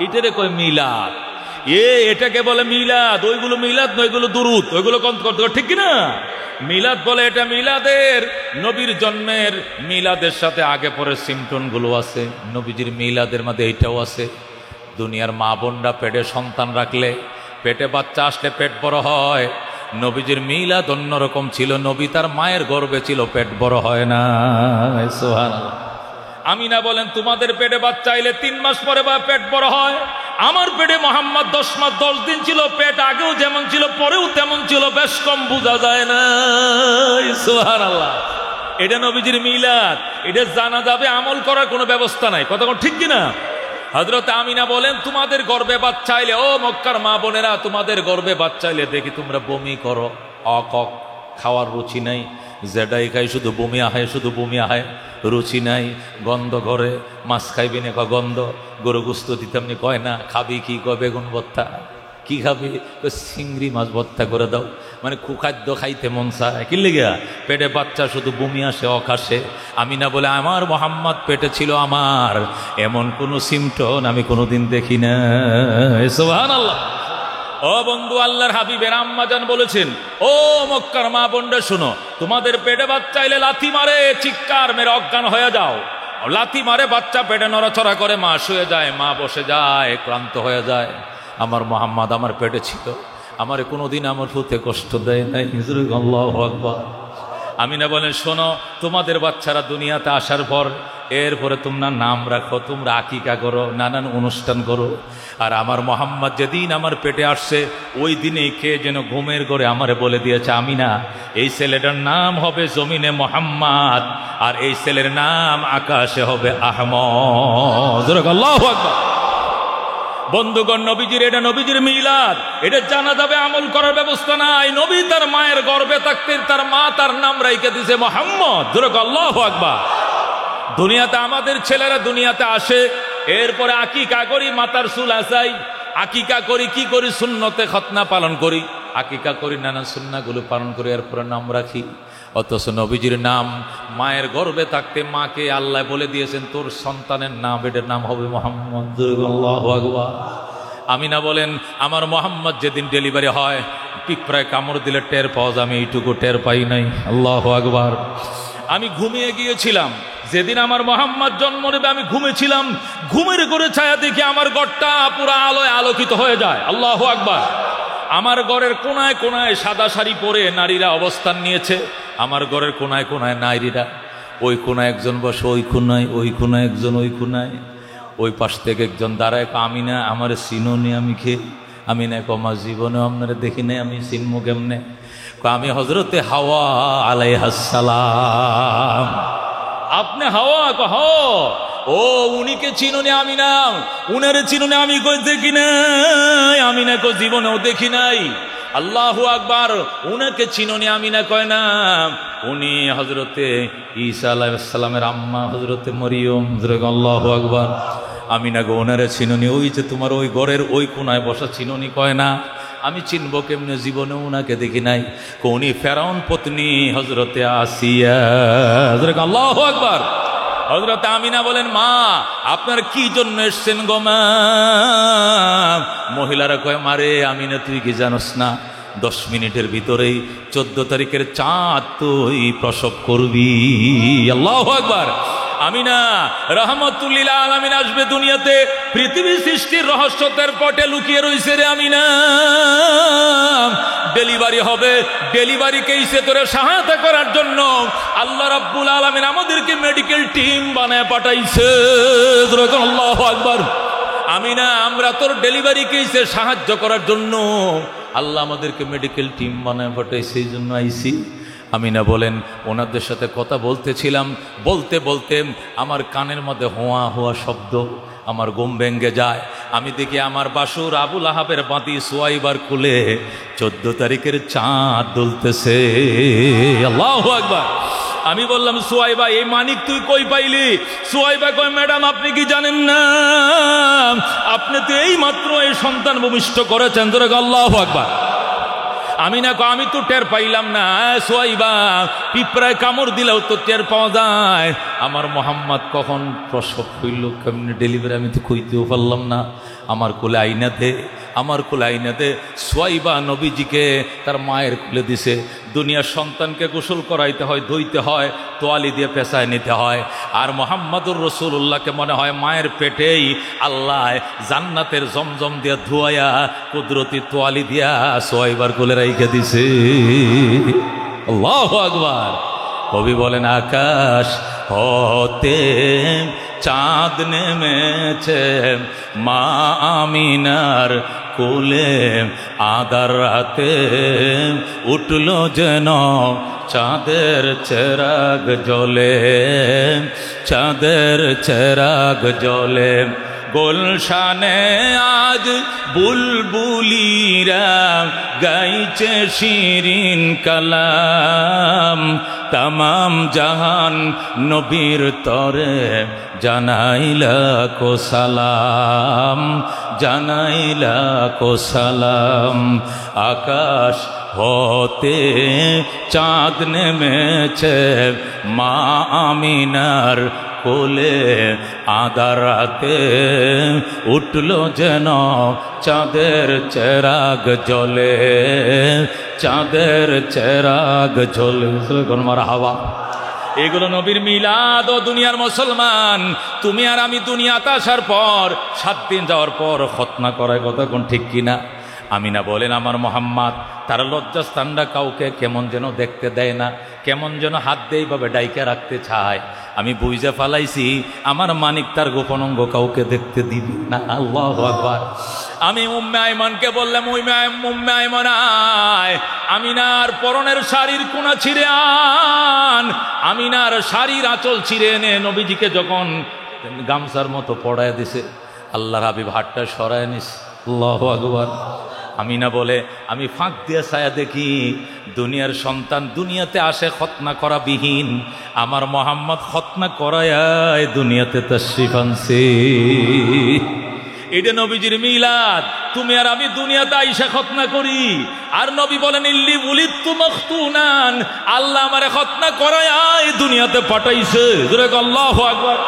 এটারে কয় মিলাদ। এটাকে বলে মিলাদ। ওইগুলো মিলাদ নয়, ওইগুলো দুরূদ, ওইগুলো ঠিক কিনা? মিলাদ বলে এটা মিলাদের, নবীর জন্মের মিলাদের সাথে আগে পরে সিমটন গুলো আছে। নবীজির মিলাদের মধ্যে এইটাও আছে। দুনিয়ার মা বোনরা পেটে সন্তান রাখলে, পেটে বাচ্চা আসলে পেট বড় হয়। নবীজির মিলাদ অন্যরকম ছিল। নবী তার মায়ের গর্ভে ছিল, পেট বড় হয় না। সুবহানাল্লাহ। আমিনা বলেন তোমাদের পেটে বাচ্চা আইলে ৩ মাস পরে বা পেট বড় হয়। আমার পেটে মোহাম্মদ ১০ মাস ১০ দিন ছিল, পেট আগেও যেমন ছিল পরেও তেমন ছিল, বেশ কম বোঝা যায় না। সুবহানাল্লাহ। এটা নবীজির মিলাদ। এটা জানা যাবে, আমল করার কোনো ব্যবস্থা নাই। কথা ঠিক কিনা? হযরত আমিনা বলেন তোমাদের গর্ভে বাচ্চা আইলে, ও মক্কার মা বোনেরা, তোমাদের গর্ভে বাচ্চা আইলে দেখি তোমরা বমি করো, অকক, খাওয়ার রুচি নাই, যেটাই খাই শুধু বমি আহে, শুধু বমি আহে, রুচি নাই, গন্ধ ঘরে। মাছ খাইবি না, গন্ধ। গরু গুস্ত দিতাম নি, কয় না। খাবি কি? কয় বেগুন ভর্তা। কি খাবি? চিংড়ি মাছ ভর্তা করে দাও। মানে কুখাদ্য খাইতে মন চায়, কি লেগে? পেটে বাচ্চা শুধু বমি আসে অকাশে। আমিনা বলে আমার মোহাম্মদ পেটে ছিল আমার, এমন কোন সিমটন আমি কোনোদিন দেখি না। সুবহানাল্লাহ। ও বন্ধু, আল্লাহর হাবিবের আম্মাজান বলেছেন, ও মক্কার মা বোনরা শুনো, তোমাদের পেটে বাচ্চা এলে লাথি মারে, চিৎকার মেরে অজ্ঞান হয়ে যাও। লাথি মারে, বাচ্চা পেটে নড়াচড়া করে, মা শুয়ে যায়, মা বসে যায়, ক্লান্ত হয়ে যায়। আমার মোহাম্মদ আমার পেটে ছিল, আমার কোনোদিন আমার ফুতে কষ্ট দেয় নাই। আল্লাহু আকবার। আমিনা বলেন, শোনো, তোমাদের বাচ্চারা দুনিয়াতে আসার পর এরপরে তোমরা নাম রাখো, তোমরা আকিকা করো, নানান অনুষ্ঠান করো। আর আমার মোহাম্মদ যেদিন আমার পেটে আসছে ওই দিনেই কে যেন ঘুমের ঘরে আমারে বলে দিয়েছে, আমিনা, এই ছেলেটার নাম হবে জমিনে মোহাম্মদ, আর এই ছেলের নাম আকাশে হবে আহমদ। আল্লাহু আকবার। বন্ধুগণ, নবীজির এটা নবীজির মিলাদ, এটা জানা যাবে, আমল করার ব্যবস্থা নাই। নবী তার মায়ের গর্ভে থাকতে তার মা তার নাম রাইখে দিয়েছে মোহাম্মদ। আল্লাহু আকবার। দুনিয়াতে আমাদের ছেলেরা দুনিয়াতে আসে, এরপরে আকিকা করি, মাতার চুল আসাই, আকিকা করি, কি করি? সুন্নতে খতনা পালন করি, আকিকা করি, নানা সুন্নাগুলো পালন করি, এরপরে নাম রাখি। অথচ নবীজির নাম মায়ের গর্ভে থাকতে মাকে আল্লাহ বলে দিয়েছেন, তোর সন্তানের নাম, এটার নাম হবে মোহাম্মদ। আল্লাহু আকবার। আমিনা বলেন, আমার মোহাম্মদ যেদিন ডেলিভারি হয়, পিঁপড়ায় কামড় দিলে টের পাওয়া যায়, আমি এইটুকু টের পাই নাই। আল্লাহু আকবার। আমি ঘুমিয়ে গিয়েছিলাম, যেদিন আমার মোহাম্মদ জন্ম নেবে আমি ঘুমেছিলাম, ঘুমের ঘরে ছায়া দেখি আমার ঘরটা পুরো আলোয় আলোকিত হয়ে যায়। আল্লাহু আকবার। আমার ঘরের কোনায় কোনায় সাদা শাড়ি পরে নারীরা অবস্থান নিয়েছে, আমার ঘরের কোনায় কোনায় নারীরা, ওই কোনায় একজন বসে, ওই কোনায়, ওই কোনায় একজন, ওই কোনায়, ওই পাশ থেকে একজন দাঁড়ায়, আমিনা আমার চিনোনি? আমি খেয়ে আমিনা কমা জীবনে আপনারা দেখি নাই, আমি চিনবো কেমনে? আমি হজরতে হাওয়া আলাইহিস সালাম। আপনি হাওয়া? কহ, ও উনিকে চিনোনি? আমি না উনারে চিনোনি? আমি কই দেখি নাই। আমি না কই জীবনেও দেখি নাই। আল্লাহু আকবার। উনাকে চিনোনি? আমি না কয় না, উনি হজরতে ঈসা আলাইহিস সালামের আম্মা হজরতে মরিয়ম। আল্লাহু আকবার। আমি না গো ওনারে চিনোনি? ওই যে তোমার ওই ঘরের ওই কোনায় বসা চিনোনি? কয় না। আমি চিনবো কেমনে? জীবনে উনাকে দেখি নাই। উনি ফেরাউন পত্নী হজরতে আসিয়া। আল্লাহু আকবার। হযরত আমিনা বলেন, মা আপনার কি জন্য এসছেন গো মা? মহিলারা কয়, মারে আমিনা তুই কি জানোস না 10 মিনিটের ভিতরেই 14 তারিখের চাঁদ তুই প্রসব করবি। আল্লাহু আকবার। আমিনা রাহমাতুল লিল আলামিন আসবে দুনিয়াতে, পৃথিবী সৃষ্টির রহস্য তার পটে লুকিয়ে রয়েছে রে আমিনা। ডেলিভারি হবে, ডেলিভারি কেসে তোরে সহায়তা করার জন্য আল্লাহ রাব্বুল আলামিন আমাদেরকে মেডিকেল টিম বানায় পাঠাইছে। আল্লাহু আকবার। আমিনা আমরা তোর ডেলিভারি কেসে সাহায্য করার জন্য আল্লাহ আমাদেরকে মেডিকেল টিম বানায় পাঠাইছে, এই জন্য আইসি। আমিনা বলেন, ওনাদের সাথে কথা বলতেছিলাম, বলতে বলতে আমার কানের মধ্যে হোয়া হোয়া শব্দ, আমার ঘুম ভেঙে যায়। আমি দেখি আমার বাসুর আবুল আহাবের বাঁধি সুয়াইবার কুলে 14 তারিখের চাঁদ দুলতেছে। আল্লাহু আকবার। আমি বললাম, সুয়াইবা এই মানিক তুই কই পাইলি? সুয়াইবা কয়, ম্যাডাম আপনি কি জানেন না, আপনি তো এই মাত্র এই সন্তান ভূমিষ্ঠ করেছেন। আল্লাহু আকবার। আমিনা কয়, আমি তো টের পাইলাম না। সুয়াইবা পিঁপড়ায় কামড় দিলেও তো টের পাওয়া যায়। আমার মোহাম্মদ কখন প্রসব হইল, কেমনি ডেলিভারি আমি তো কইতেও পারলাম না। আমার কোলে আইনা দে, আমার কোলে আইনা দে। সুয়াইবা নবীজিকে তার মায়ের কোলে দিছে। দুনিয়ার সন্তানকে গোসল করাইতে হয়, ধুইতে হয়, তোয়ালি দিয়ে পেঁচায় নিতে হয়। আর মোহাম্মদুর রাসূলুল্লাহকে মনে হয় মায়ের পেটেই আল্লাহ জান্নাতের জমজম দিয়ে ধুয়াইয়া কুদরতি তোয়ালি দিয়া সুয়াইবার কোলে রাইখে দিছে। আল্লাহু আকবার। কবি বলেন, আকাশ হতে চাঁদ নেমেছে মা আমিনার কোলে, আদার রাতে উঠল যেন চাঁদের চেরাগ জ্বলে, চাঁদের চেরাগ জ্বলে। গুলশানে আজ বুলবুলিরা গাইছে শিরিন কালাম, তামাম জাহান নবীর তরে জানাইলা কো সালাম, জানাইলা কো সালাম। আকাশ হতে চাঁদ নেমেছে মা আমিনার কোলে, আদারাতে উঠল যেন চাঁদের চেরাগ জ্বলে, চাঁদের চেরাগ জ্বলে। মার হাওয়া। এগুলো নবীর মিলাদ। ও দুনিয়ার মুসলমান, তুমি আর আমি দুনিয়াতে আসার পর 7 দিন যাওয়ার পর খতনা করার কথা কোন ঠিক কিনা? আমিনা বলেন আমার মোহাম্মদ তার লজ্জাস্থানটা কাউকে কেমন যেন দেখতে দেয় না, কেমন যেন হাত দিয়ে এইভাবে ডাইকা রাখতে চায়। আমি বুঝে ফালাইছি আমার মানিক তার গোপন অঙ্গ কাউকে দেখতে দিবি না। আল্লাহু আকবার। আমি উম্মে আইমানকে বললাম, উম্মে আইমান আয়, আমিনার পরনের শাড়ির কোনা ছিঁড়ে আন। আমিনার শাড়ির আঁচল ছিঁড়ে এনে নবীজিকে যখন গামছার মতো পড়ায় দিছে, আল্লাহর হাবিব হাতটা সরায় নিস। আল্লাহু আকবার। আমিনা বলে আমি ফাঁক দিয়ে ছায়া দেখি দুনিয়ার সন্তান দুনিয়াতে আসে খতনা করা বিহীন, আমার মোহাম্মদ খতনা করায় দুনিয়াতে তাশরীফ আনছে। এটা নবীজির মিলাদ। তুমি আর আমি দুনিয়াতে আইসা খতনা করি, আর নবী বলেন ইল্লি উলিদতু মাখতুনান, আল্লাহ আমারে খতনা করায় দুনিয়াতে পাঠাইছে। জোরে আল্লাহু আকবার।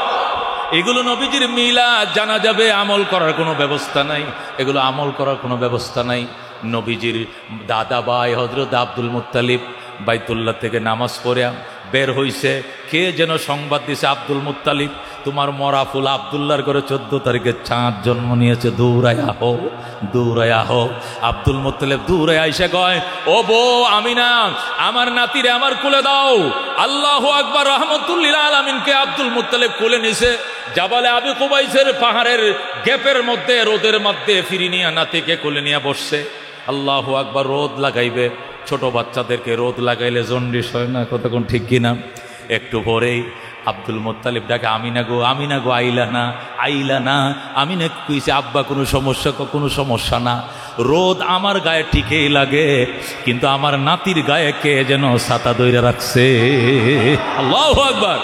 এগুলো নবীজির মিলাদ। জানা যাবে আমল করার কোনো ব্যবস্থা নাই, এগুলো আমল করার কোনো ব্যবস্থা নাই। নবীজির দাদা ভাই হযরত আব্দুল মুত্তালিব বাইতুল্লাহ থেকে নামাজ পড়ে বের হইছে, কে যেন সংবাদ দিছে, আব্দুল মুত্তালিব তোমার মরা ফুল আব্দুল্লাহর ঘরে 14 তারিখে চাঁদ জন্ম নিয়েছে, দৌড়ায় আহো, দৌড়ায় আহো। আব্দুল মুত্তালিব দৌড়ায় আইসা কয়, ও বউ আমিনা, আমার নাতিরে আমার কোলে দাও। আল্লাহু আকবার। রহমতুল্লিল আলামিনকে আব্দুল মুত্তালিব কোলে নিছে, জাবালে আবি কুবাইসের পাহাড়ের গ্যাপের মধ্যে রোদের মধ্যে ফিরিনিয়া নাতিকে কোলে নিয়ে বসছে। আল্লাহু আকবার। রোদ লাগাইবে, ছোট বাচ্চাদেরকে রোদ লাগাইলে জন্ডিস হয় না, কতক্ষণ ঠিক কিনা? একটু পরেই আব্দুল মুত্তালিব ডাকে, আমিনা গো, আমিনা গো, আইলা না, আইলা না। আমিনা কইছে, আব্বা কোনো সমস্যা? কোনো সমস্যা না, রোদ আমার গায়ে ঠিকই লাগে, কিন্তু আমার নাতির গায়ে কে যেন ছাতা দইরা রাখছে। আল্লাহু আকবার।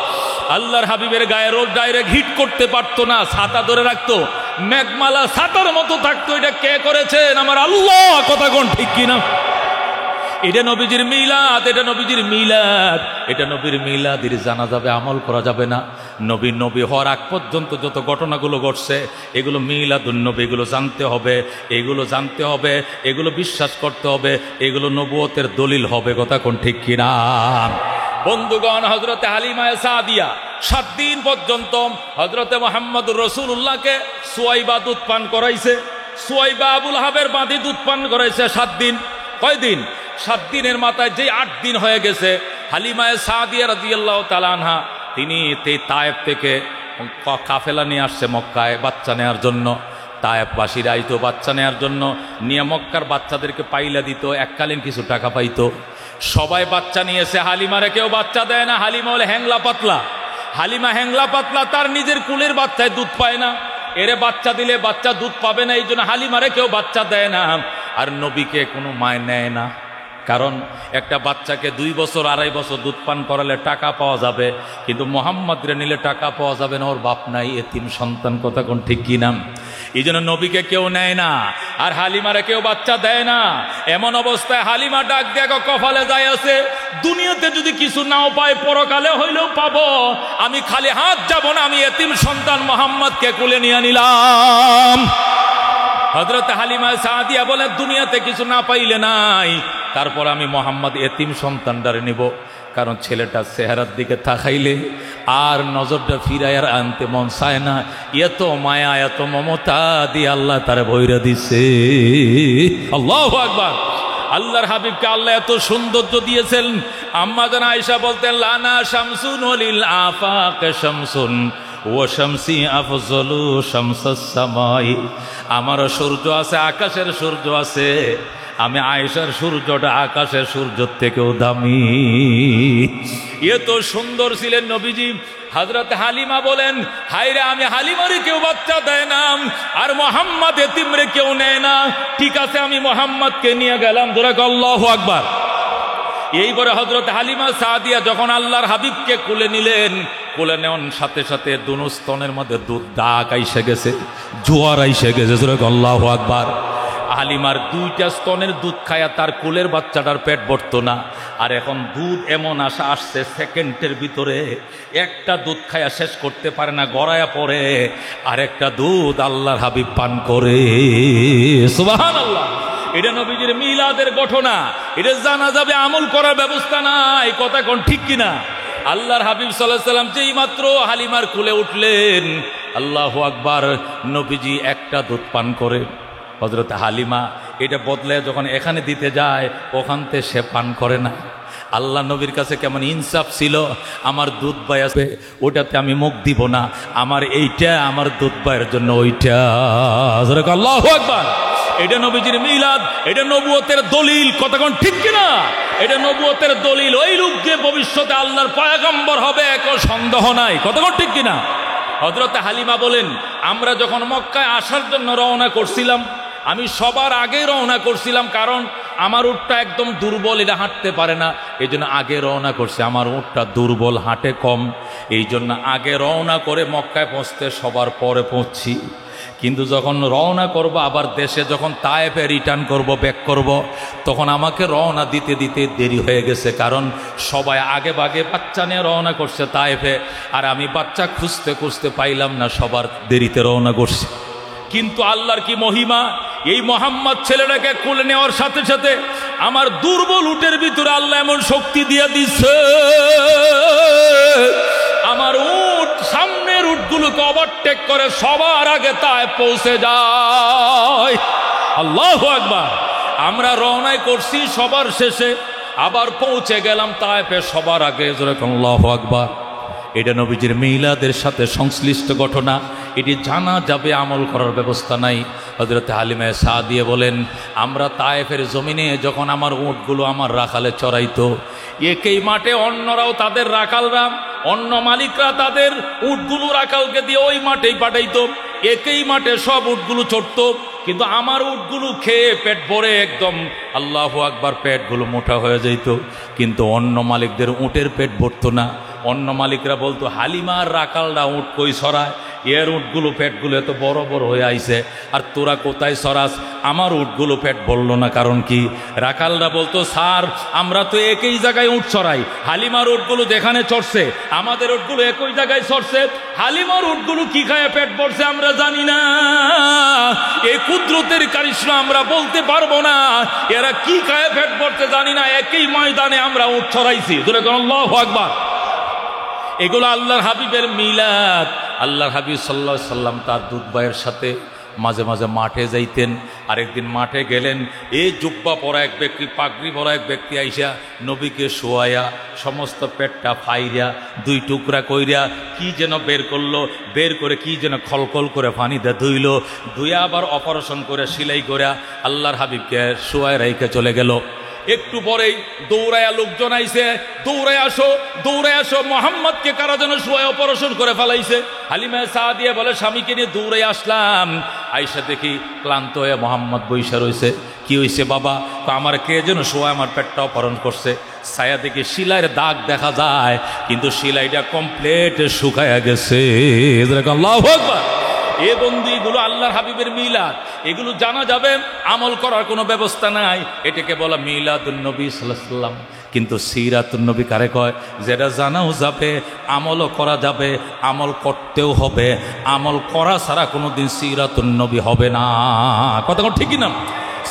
আল্লাহর হাবিবের গায়ে রোদ ডাইরেক্ট হিট করতে পারতো না, ছাতা ধরে রাখতো, মেঘমালা ছাতার মতো থাকতো। এটা কে করেছেন? আমার আল্লাহ। কথা কোন ঠিক কিনা? এটা নবীজির মিলাদ, এটা নবীজির মিলাদ, এটা নবীর মিলাদের জানা যাবে, আমল করা যাবে না। নবী হওয়ার আগ পর্যন্ত যত ঘটনাগুলো ঘটছে এগুলো মিলাদুন নবী, এগুলো জানতে হবে, এগুলো জানতে হবে, এগুলো বিশ্বাস করতে হবে, এগুলো নবুয়তের দলিল হবে। কথা কোন ঠিক কিনা? বন্ধুগণ, হযরতে হালিমা সাদিয়া 7 দিন পর্যন্ত হযরতে মুহাম্মদুর রাসূলুল্লাহকে সুয়াইবা দুধ পান করাইছে। সুয়াইবা আবুল হাবের বাঁধি দুধ পান করাইছে 7 দিন। কয় দিন? 7 দিনের মাথায় যে 8 দিন হয়ে গেছে, হালিমা সাদিয়া রাদিয়াল্লাহু তাআলা আনহা তিনি তায়েফ থেকে কাফেলা নিয়ে আসছে মক্কায় বাচ্চা নেওয়ার জন্য। তায়েফবাসীরা আইতো বাচ্চা নেওয়ার জন্য, নিয়ে মক্কার বাচ্চাদেরকে পাইলা দিত, এককালীন কিছু টাকা পাইতো। সবাই বাচ্চা নিয়েছে, হালিমারে কেউ বাচ্চা দেয় না। হালিমা হলে হ্যাংলা পাতলা, হালিমা হ্যাংলা পাতলা, তার নিজের কুলের বাচ্চায় দুধ পায় না। এরে বাচ্চা দিলে বাচ্চা দুধ পাবে না, এই জন্য হালিমারে কেউ বাচ্চা দেয় না। আর নবীকে কোনো মায় নেয় না, কারণ একটা বাচ্চাকে 2 বছর 2.5 বছর দুধ পান করালে টাকা পাওয়া যাবে, কিন্তু মোহাম্মদরে নিলে টাকা পাওয়া যাবে না, ওর বাপ নাই, এতিম সন্তান। কথা কোন ঠিক কিনা? এই জন্য নবীকে কেউ নেয় না, আর হালিমারে কেউ বাচ্চা দেয় না। এমন অবস্থায় হালিমা ডাক দেখো, কপালে যায় আছে, দুনিয়াতে যদি কিছু নাও পাই পরকালে হইলেও পাবো, আমি খালি হাত যাব না, আমি এতিম সন্তান মোহাম্মদকে কোলে নিয়ে নিলাম। হযরত হালিমা সাদিয়া বলে, দুনিয়াতে কিছু না পাইলে নাই, তারপর আমি মোহাম্মদ এতিম সন্তানটারে নিব, কারণ ছেলেটার চেহারার দিকে তাকাইলে আর নজরটা ফিরাইয়ার আনতে মন চায় না। এত মায়া এত মমতা দিয়ে আল্লাহ তারে বইরা দিছে। আল্লাহু আকবার। আল্লাহর হাবিবকে আল্লাহ এত সৌন্দর্য দিয়েছেন। আম্মা জান আয়েশা বলতেন, লানা শামসুন ওয়ালিল আফাক শামসুন ও শামসি আফজলু শামসাস সামাই। আমারও সূর্য আছে, আকাশের সূর্য আছে, আমি আয়েশার সূর্যটা আকাশের সূর্যের থেকেও দামি। এত সুন্দর ছিলেন নবীজি। হযরত হালিমা বলেন, হায়রে আমি হালিমারে কেউ বাচ্চা দেয় না, আর মোহাম্মদ এতিমরে কেউ নেয় না। ঠিক আছে, আমি মোহাম্মদকে নিয়ে গেলাম। ধরে আল্লাহু আকবার। এইবারে হযরত হালিমা সাদিয়া যখন আল্লাহর হাবিবকে কোলে নিলেন, কোলে নেওয়ার সাথে সাথে দুনো স্তনের মধ্যে দুধ দাগ আইসে গেছে, জোয়ার আইসে গেছে। ধরে আল্লাহু আকবার। হালিমার দুইটা স্তনের দুধ খায়া তার কোলের বাচ্চাটার পেট ভরতো না, আর এখন দুধ এমন আশা আসছে সেকেন্ডের ভিতরে একটা দুধ খায়া শেষ করতে পারে না, গড়ায়া পড়ে আর একটা দুধ আল্লাহর হাবিব পান করে। সুবহানাল্লাহ। এটা নবীজির মিলাদের ঘটনা, এটা জানা যাবে, আমল করার ব্যবস্থা নাই। কথা কোন ঠিক কিনা? আল্লাহর হাবিব সাল্লাল্লাহু আলাইহি সাল্লাম যেই মাত্র হালিমার কোলে উঠলেন, আল্লাহু আকবার, নবীজি একটা দুধ পান করে। হযরত হালিমা এটা বদলে যখন এখানে দিতে যায়, ওখান থেকে সে পান করে না। আল্লাহ নবীর কাছে কেমন ইনসাফ ছিল, আমার দুধ ভাই আছে ওটাতে আমি মুখ দিব না, আমার এইটা আমার দুধ ভাইয়ের জন্য ওইটা। আল্লাহু আকবার। এটা নবীজির মিলাদ, এটা নবুয়তের দলিল। কতক্ষণ ঠিক কিনা? এটা নবুয়তের দলিল। ওই লোক যে ভবিষ্যতে আল্লাহর পয়গম্বর হবে কোনো সন্দেহ নাই। কতক্ষণ ঠিক কিনা? হযরত হালিমা বলেন, আমরা যখন মক্কায় আসার জন্য রওনা করছিলাম, আমি সবার আগে রওনা করছিলাম, কারণ আমার উটটা একদম দুর্বল, এটা হাঁটতে পারে না, এই জন্য আগে রওনা করছি। আমার উটটা দুর্বল, হাঁটে কম, এই জন্য আগে রওনা করে মক্কায় পৌঁছতে সবার পরে পৌঁছছি। কিন্তু যখন রওনা করব আবার দেশে, যখন তায়েফে রিটার্ন করব, ব্যাক করব, তখন আমাকে রওনা দিতে দিতে দেরি হয়ে গেছে, কারণ সবাই আগে ভাগে বাচ্চা নিয়ে রওনা করছে তায়েফে, আর আমি বাচ্চা খুঁজতে খুঁজতে পাইলাম না, সবার দেরিতে রওনা করছি। কিন্তু আল্লাহর কি মহিমা, এই মোহাম্মদ ছেলেটাকে কোলে নেওয়ার সাথে সাথে আমার দুর্বল উটের ভিতরে আল্লাহ এমন শক্তি দিয়ে দিচ্ছে, আমার উট সামনের উটগুলোকে ওভারটেক করে সবার আগে তায় পৌঁছে যায়। আল্লাহু আকবার। আমরা রওনায় করছি সবার শেষে, আবার পৌঁছে গেলাম তায়েফে সবার আগে। আল্লাহু আকবার। এটা নবীজির মিলাদের সাথে সংশ্লিষ্ট ঘটনা, এটি জানা যাবে, আমল করার ব্যবস্থা নাই। হযরত হালিমা সাদিয়া বলেন, আমরা তায়েফের জমিনে যখন আমার উটগুলো আমার রাখালে চড়াইতো, একই মাঠে অন্যরাও তাদের রাখালরা, অন্য মালিকরা তাদের উটগুলো রাখালকে দিয়ে ওই মাঠেই পাঠাইতো, একই মাঠে সব উটগুলো চড়তো, কিন্তু আমার উটগুলো খেয়ে পেট ভরে একদম আল্লাহু আকবার পেটগুলো মোটা হয়ে যেত, কিন্তু অন্য মালিকদের উটের পেট ভরতো না। অন্য মালিকরা বলতো, হালিমার রাখালরা উট কই সরায়, এর উটগুলো পেটগুলো এত বড় বড় হয়ে আইছে, আর তোরা কোথায় সরাস? আমার উটগুলো পেট ভরল না। কারণ কি? রাখালরা বলতো, স্যার আমরা তো একই জায়গায় উট সরাই, হালিমার উটগুলো যেখানে চড়ছে আমাদের উটগুলো একই জায়গায় চড়ছে, হালিমার উটগুলো কি খায় পেট ভরছে আমরা জানি না, এই কুদরতের কারিশমা আমরা বলতে পারবো না, এরা কি খায় পেট ভরছে জানি না, একই ময়দানে আমরা উট ছড়াইছি। আল্লাহু আকবার। এগুলো আল্লাহর হাবিবের মিলাদ। আল্লাহর হাবিব সাল্লাল্লাহু আলাইহি সাল্লাম তার দুধ ভাইয়ের সাথে মাঝে মাঝে মাঠে যাইতেন। আরেকদিন মাঠে গেলেন, এই জুব্বা পরা এক ব্যক্তি, পাগড়ি পরা এক ব্যক্তি আইসা নবীকে শোয়ায়া সমস্ত পেটটা ফাইরা দুই টুকরা কইরা কি যেন বের করলো, বের করে কি যেন খলখল করে পানিতে ধুইল, ধুইয়া আবার অপারেশন করে সেলাই করে আল্লাহর হাবিবকে শোয়ায় রাইখে চলে গেল। একটু পরেই দৌড়ায়া লোকজন আইছে, দৌড়ায় আসো, মোহাম্মদকে কারা যেন শোয়ায় অপারেশন করে ফেলাইছে। হালিমা সাদিয়া বলে, স্বামীকে নিয়ে দৌড়াই আসলাম, আইসা দেখি ক্লান্ত হয়ে মোহাম্মদ বইসা রয়েছে। কি হয়েছে বাবা? আমার কে যেন শোয়ায় আমার পেটটা অপারেশন করছে। ছায়া দেখি শিলাইয়ের দাগ দেখা যায়, কিন্তু শিলাইটা কমপ্লিট শুকায়া গেছে। আল্লাহু আকবার। এ বন্ধুগুলো আল্লাহর হাবিবের মিলাদ, এগুলো জানা যাবে, আমল করার কোনো ব্যবস্থা নাই। এটাকে বলা মিলাদুন নবী সাল্লাল্লাহু আলাইহি সাল্লাম। কিন্তু সিরাতুন নবী কারে কয়? যেটা জানাও যাবে, আমলও করা যাবে, আমল করতেও হবে। আমল করা ছাড়া কোনোদিন সিরাতুন নবী হবে না। কথা ঠিকই না?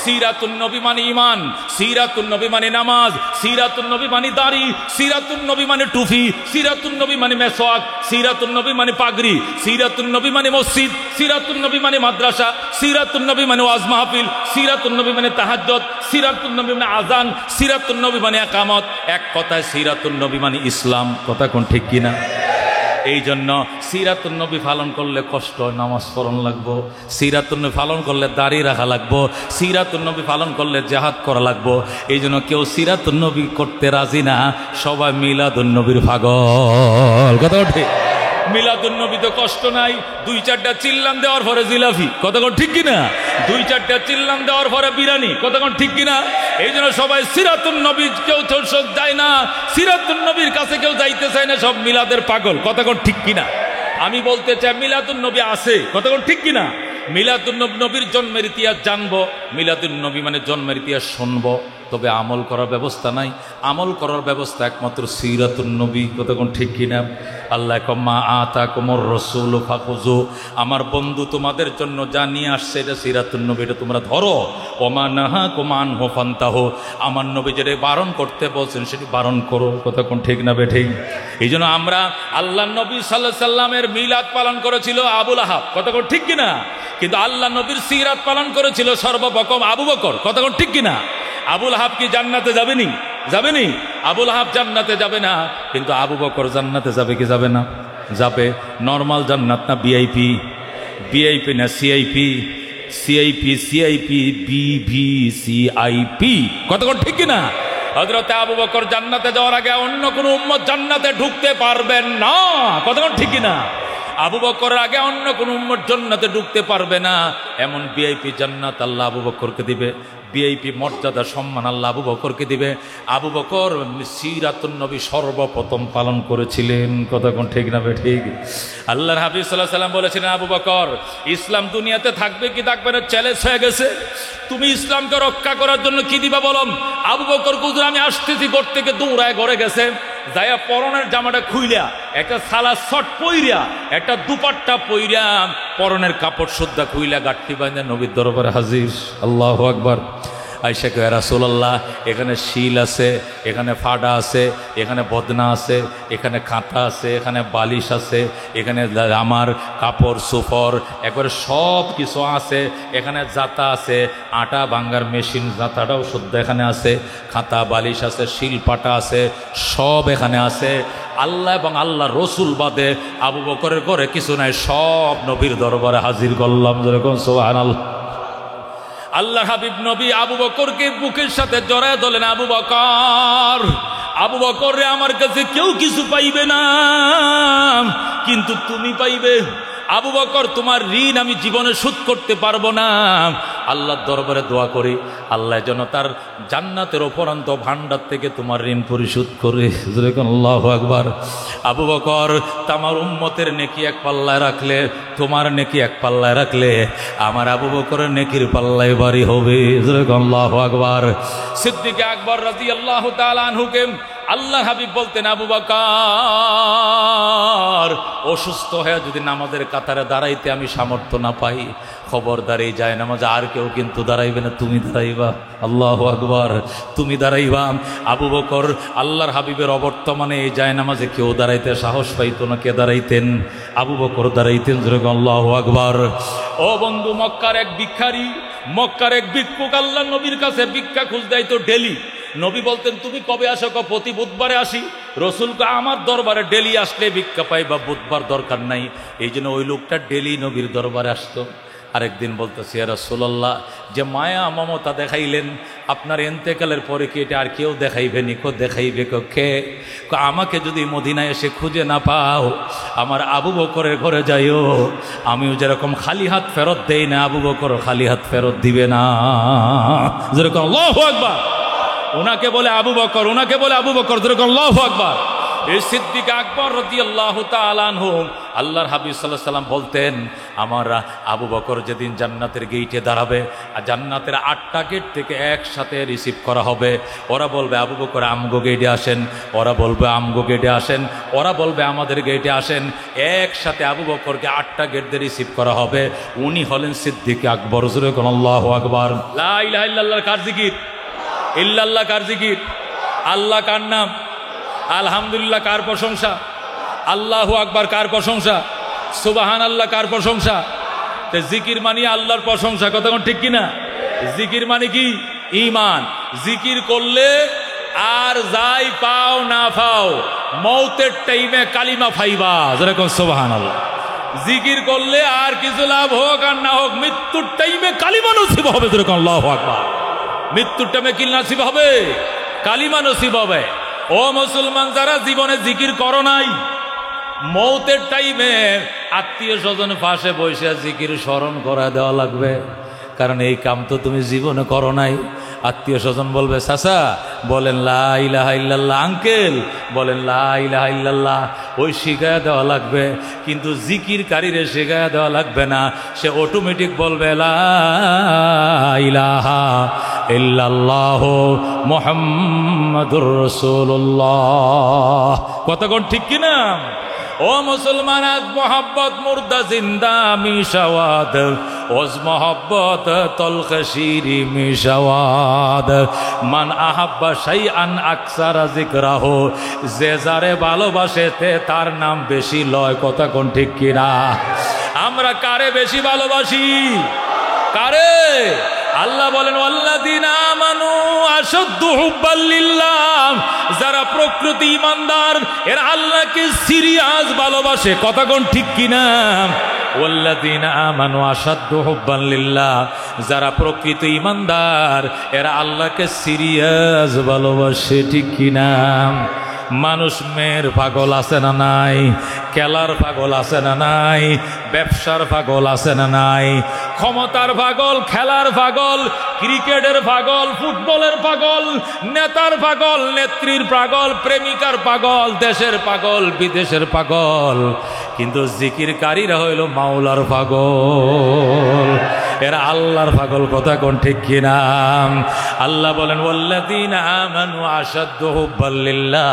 সিরাতুন নবী মানে ইমান, সিরাতুন নবী মানে নামাজ, সিরাতুন নবী মানে দাড়ি, সিরাতুন নবী মানে টুপি, সিরাতুন নবী মানে মেসওয়াক, সিরাতুন নবী মানে পাগড়ি, সিরাতুন নবী মানে মসজিদ, সিরাতুন নবী মানে মাদ্রাসা, সিরাতুন নবী মানে ওয়াজ মাহফিল, সিরাতুন নবী মানে তাহাজ্জুদ, সিরাতুন নবী মানে আযান, সিরাতুন নবী মানে ইকামত। এক কথায় সিরাতুন নবী মানে ইসলাম। কথা কোন ঠিক কিনা? এই জন্য সিরাতুন নবী পালন করলে কষ্ট হয়, নামাজ পড়ন লাগবো। সিরাতুন নবী পালন করলে দাড়ি রাখা লাগবো। সিরাতুন নবী পালন করলে জিহাদ করা লাগবো। এই জন্য কেউ সিরাতুন নবী করতে রাজি না, সবাই মিলাদুন নবীর পাগল। কথা ঠিক? মিলাদুন নবী তো কষ্ট নাই, 2-4টা চিল্লান দেওয়ার পরে জিলাফি। কতক্ষণ ঠিক কিনা? 2-4টা চিল্লান দেওয়ার পরে বিরিয়ানি। কতক্ষণ ঠিক কিনা? এই জন্য সবাই সিরাতুন নবী, কেউ তো যায় না, সিরাতুন নবীর কাছে কেউ যাইতে চায় না, সব মিলাদের পাগল। কতক্ষণ ঠিক কিনা? আমি বলতে চাই মিলাদুন নবী আছে। কতক্ষণ ঠিক কিনা? মিলাদুন নবীর জন্মের ইতিহাস জানবো, মিলাদুন নবী মানে জন্মের ইতিহাস শুনবো, তবে আমল করার ব্যবস্থা নাই। আমল করার ব্যবস্থা একমাত্র সিরাতুন নবী। কতক্ষণ ঠিক কিনা? আল্লাহ কম্মা আতাকুমুর রাসূল ফাখুযু, আমার বন্ধু তোমাদের জন্য যা নিয়ে আসছে এটা সিরাতুন নবী, এটা তোমরা ধরো। ওমা নাহাকুম আনহু ফান্তাহু, আমার নবী যেটা বারণ করতে বলছেন সেটি বারণ করো। কতক্ষণ ঠিক না বেঠিক? এই জন্য আমরা আল্লাহ নবী সাল্লাল্লাহু আলাইহি সাল্লামের মিলাদ পালন করেছিল আবু লাহাব। কতক্ষণ ঠিক কিনা? কিন্তু আল্লাহ নবীর সিরাত পালন করেছিল সর্বপ্রথম আবু বকর। কতক্ষণ ঠিক কিনা? আবু লাহাব কি জান্নাতে যাবেনি? যাবেনি? আবু লাহাব জান্নাতে যাবে না, কিন্তু আবু বকর জান্নাতে যাবে কি যাবে না? যাবে। নরমাল জান্নাত না ভিআইপি? ভিআইপি না সিআইপি? সিআইপি, সিআইপি, বিভিসিআইপি। কতক্ষণ ঠিক কিনা? হযরতে আবু বকর জান্নাতে যাওয়ার আগে অন্য কোনো উম্মত জান্নাতে ঢুকতে পারবেন না। কতক্ষণ ঠিক কিনা? আবু বকরের আগে অন্য কোন উম্মত জান্নাতে ঢুকতে পারবে না। এমন ভিআইপি জান্নাত আল্লাহ আবু বকরকে দিবে, ভিআইপি মর্যাদা সম্মান আল্লাহ আবু বকরকে দিবে। আবু বকর সিরাতুন নবী সর্বপ্রথম পালন করেছিলেন। কতক্ষণ ঠিক না ঠিক? আল্লাহর হাবিব সাল্লাল্লাহু আলাইহি ওয়াসাল্লাম বলেছিলেন, আবু বকর ইসলাম দুনিয়াতে থাকবে কি থাকবে না চ্যালেঞ্জ হয়ে গেছে, তুমি ইসলামকে রক্ষা করার জন্য কি দিবা বলো। আবু বকর হুজুর আমি আসতেছি ঘর থেকে দৌড়ায় ঘরে গেছে, যাইয়া পরনের জামাটা খুইলা একটা সালা শট পইরা একটা দুপাট্টা পইরা পরনের কাপড় সুদ্ধা খুইলা গাঠটি বাঁধা নবীর দরবারে হাজির। আল্লাহু আকবার। আয়েশা কয়, রাসূলুল্লাহ এখানে শিল আছে, এখানে ফাডা আছে, এখানে বদনা আছে, এখানে কাঁথা আছে, এখানে বালিশ আছে, এখানে আমার কাপড় সুফর একবারে সব কিছু আছে, এখানে জাতা আছে, আটা ভাঙ্গার মেশিন জাতাটাও শুদ্ধ এখানে আছে, খাতা বালিশ আছে, শিল পাটা আছে, সব এখানে আছে। আল্লাহ এবং আল্লাহ রসুল বাদে আবু বকরের ঘরে কিছু নাই, সব নবীর দরবারে হাজির করলাম। যেরকম সুবহানাল্লাহ। আল্লাহ হাবিব নবী আবু বকরকে বুকের সাথে জড়ায় ধরলেন, আবু বকর, আবু বকর রে আমার কাছে কেউ কিছু পাইবে না, কিন্তু তুমি পাইবে। আবু বকর তোমার ঋণ আমি জীবনে শোধ করতে পারবো না। আল্লাহর দরবারে দোয়া করি আল্লাহ যেন তার জান্নাতের অপরান্ত ভান্ডার থেকে তোমার ঋণ পরিশোধ করে। আল্লাহু আকবার। আবু বকর তোমার উম্মতের নেকি এক পাল্লায় রাখলে, তোমার নেকি এক পাল্লায় রাখলে আমার আবু বকরের নেকির পাল্লায় বাড়ি হবে। আল্লাহু আকবার। সিদ্দিক আকবর রাদিয়াল্লাহু তাআলা আনহুকে আল্লাহ হাবিব বলতেন, আবু বকর অসুস্থ হয়ে যদি নামাজের কাতারে দাঁড়াইতে আমি সামর্থ্য না পাই, খবরদারি যায় নামাজে আর কেউ কিন্তু দাঁড়াইবে না, তুমি দাঁড়াইবা। আল্লাহু আকবার। তুমি দাঁড়াইবা। আবু বকর আল্লাহর হাবিবের অবর্তমানে এই যায় নামাজে কেউ দাঁড়াইতে সাহস পাইতো না, কে দাঁড়াইতেন? আবু বকর দাঁড়াইতেন। আল্লাহু আকবার। ও বন্ধু, মক্কার এক ভিখারি, মক্কার এক ভিক্ষুক আল্লাহ নবীর কাছে ভিক্ষা খুঁজতে যাইতো ডেলি। নবী বলতেন, তুমি কবে আসো? প্রতি বুধবারে আসি। রসুলকে আমার দরবারে ডেলি আসলে ভিক্ষা পাই, বা বুধবার দরকার নাই। এই জন্য ওই লোকটা ডেলি নবীর দরবারে আসতো। আরেকদিন বলতেছি, ইয়া রাসূলুল্লাহ, যে মায়া মমতা দেখাইলেন আপনার এন্তেকালের পরে কি এটা আর কেউ দেখাইবে নি? দেখাইবে কে? আমাকে যদি মদিনায় এসে খুঁজে না পাও, আমার আবু বকরের ঘরে যাইও, আমিও যেরকম খালি হাত ফেরত দেই না, আবু বকর খালি হাত ফেরত দিবে না। যেরকম আল্লাহু আকবার। ওনাকে বলে আবু বকর, ওনাকে বলে আবু বকর। যেরকম আল্লাহু আকবার। এই সিদ্দিক আকবর রাদিয়াল্লাহু তাআলা আনহু আল্লাহর হাবিব সাল্লাল্লাহু আলাইহি সাল্লাম বলতেন, আমার আবু বকর যেদিন জান্নাতের গেইটে দাঁড়াবে, আর জান্নাতের 8টা গেট থেকে একসাথে রিসিভ করা হবে। ওরা বলবে, আবু বকর আমগো গেটে আসেন, ওরা বলবে আমগো গেটে আসেন, ওরা বলবে আমাদের গেটে আসেন। একসাথে আবু বকরকে 8টা গেট দিয়ে রিসিভ করা হবে। উনি হলেন সিদ্দিক আকবর। আল্লাহু আকবার। লা ইলাহা ইল্লাল্লাহ কার জিকির? ইল্লাল্লাহ কার জিকির? আল্লাহ কার নাম? আলহামদুলিল্লাহ কার প্রশংসা? আল্লাহু আকবার কার প্রশংসা? সুবহানাল্লাহ কার প্রশংসা? তো জিকির মানে আল্লাহর প্রশংসা। কতক্ষণ ঠিক কিনা? জিকির মানে কি? ঈমান। জিকির করলে আর যাই পাও না পাও মৌতের টাইমে কালিমা ফাইবা, যেরকম সুবহানাল্লাহ। জিকির করলে আর কিছু লাভ হোক আর না হোক, মৃত্যুর টাইমে কালিমা নসিব হবে, যেরকম আল্লাহু আকবার। মৃত্যুর টাইমে কি নসিব হবে? কালিমা নসিব হবে। ও মুসলমান যারা জীবনে জিকির করো নাই, মৌতের টাইমে আত্মীয় স্বজন পাশে বসে জিকির স্মরণ করা দেওয়া লাগবে, কারণ এই কাম তো তুমি জীবনে করো নাই। আত্মীয় স্বজন বলবে চাচা বলেন লা ইলাহা ইল্লাল্লাহ, আঙ্কেল বলেন লা ইলাহা ইল্লাল্লাহ, ওই শিখায়া দেওয়া লাগবে। কিন্তু জিকিরকারীরে শিখায়া দেওয়া লাগবে না, সে অটোমেটিক বলবে লা ইলাহা ইল্লাল্লাহ মুহাম্মাদুর রাসূলুল্লাহ। কতক্ষণ ঠিক কিনা? ও মুসলমান, আজ মোহাব্বত মুর্দা জিন্দা মিশাওয়াদ, ওজ মোহাব্বত তলখ শিরি মিশাওয়াদ। মান আহাব্বা শাইআন আকসারা যিকরাহু, যে যারে ভালোবাসে তার নাম বেশি লয়। কথা কোন ঠিক কিনা? আমরা কারে বেশি ভালোবাসি? কারে? আল্লাহ বলেন ওয়াল্লাযীনা আমানু আশাদ্দু হুব্বাল লিল্লাহ, যারা প্রকৃতি ইমানদার এরা আল্লাহকে সিরিয়াস ভালোবাসে। কথা কোন ঠিক কিনা? ওয়াল্লাযীনা আমানু আশাদ্দু হুব্বাল লিল্লাহ, যারা প্রকৃত ইমানদার এরা আল্লাহকে সিরিয়াস ভালোবাসে। ঠিক কিনা? মানুষ মেয়ের পাগল আছে না নাই? খেলার পাগল আছে না নাই? ব্যবসার পাগল আছে না নাই? ক্ষমতার পাগল, খেলার পাগল, ক্রিকেটের পাগল, ফুটবলের পাগল, নেতার পাগল, নেত্রীর পাগল, প্রেমিকার পাগল, দেশের পাগল, বিদেশের পাগল। কিন্তু জিকিরকারীরা হইল মাওলার পাগল, এরা আল্লাহর পাগল। কথা কোন ঠিক কিনা? আল্লাহ বলেন ওয়াল্লাযীনা আমানু আশাদ্দু হুব্বাল লিল্লাহ,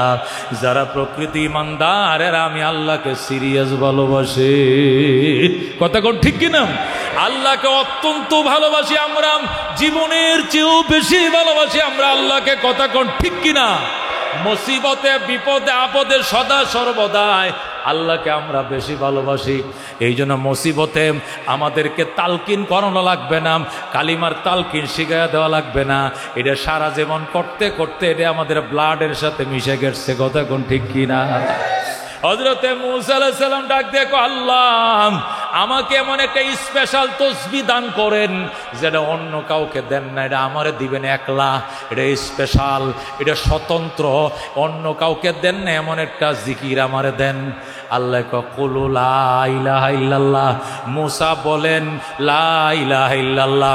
যারা প্রকৃতি ইমানদার এরা আমি আল্লাহকে সিরিয়াস ভালোবাসি। কথা কোন ঠিক কিনা? আল্লাহকে অত্যন্ত ভালোবাসি আমরা, জীবনের চেয়েও বেশি ভালোবাসি আমরা আল্লাহকে। কথা কোন ঠিক কিনা? মুসিবতে বিপদে আপদে সদা সর্বদাই আল্লাহকে আমরা বেশি ভালোবাসি। এই জন্য মুসিবতে আমাদেরকে তালকিন করানো লাগবে না, কালিমার তালকিন শিখাইয়া দেওয়া লাগবে না। এটা সারা জীবন করতে করতে এটা আমাদের ব্লাডের সাথে মিশে গেছে। কথা কোন ঠিক কিনা? হযরতে মূসা আলাইহিস সালাম ডাক দিয়ে কয়, আল্লাহ আমাকে এমন একটা স্পেশাল তসবিহ দান করেন যেটা অন্য কাউকে দেন না, এটা আমারে দিবেন একলা, এটা স্পেশাল, এটা স্বতন্ত্র, অন্য কাউকে দেন না, এমন একটা জিকির আমারে দেন। আল্লাহ কয় কুলু লা ইলাহা ইল্লাল্লাহ, মূসা বলেন লা ইলাহা ইল্লাল্লাহ।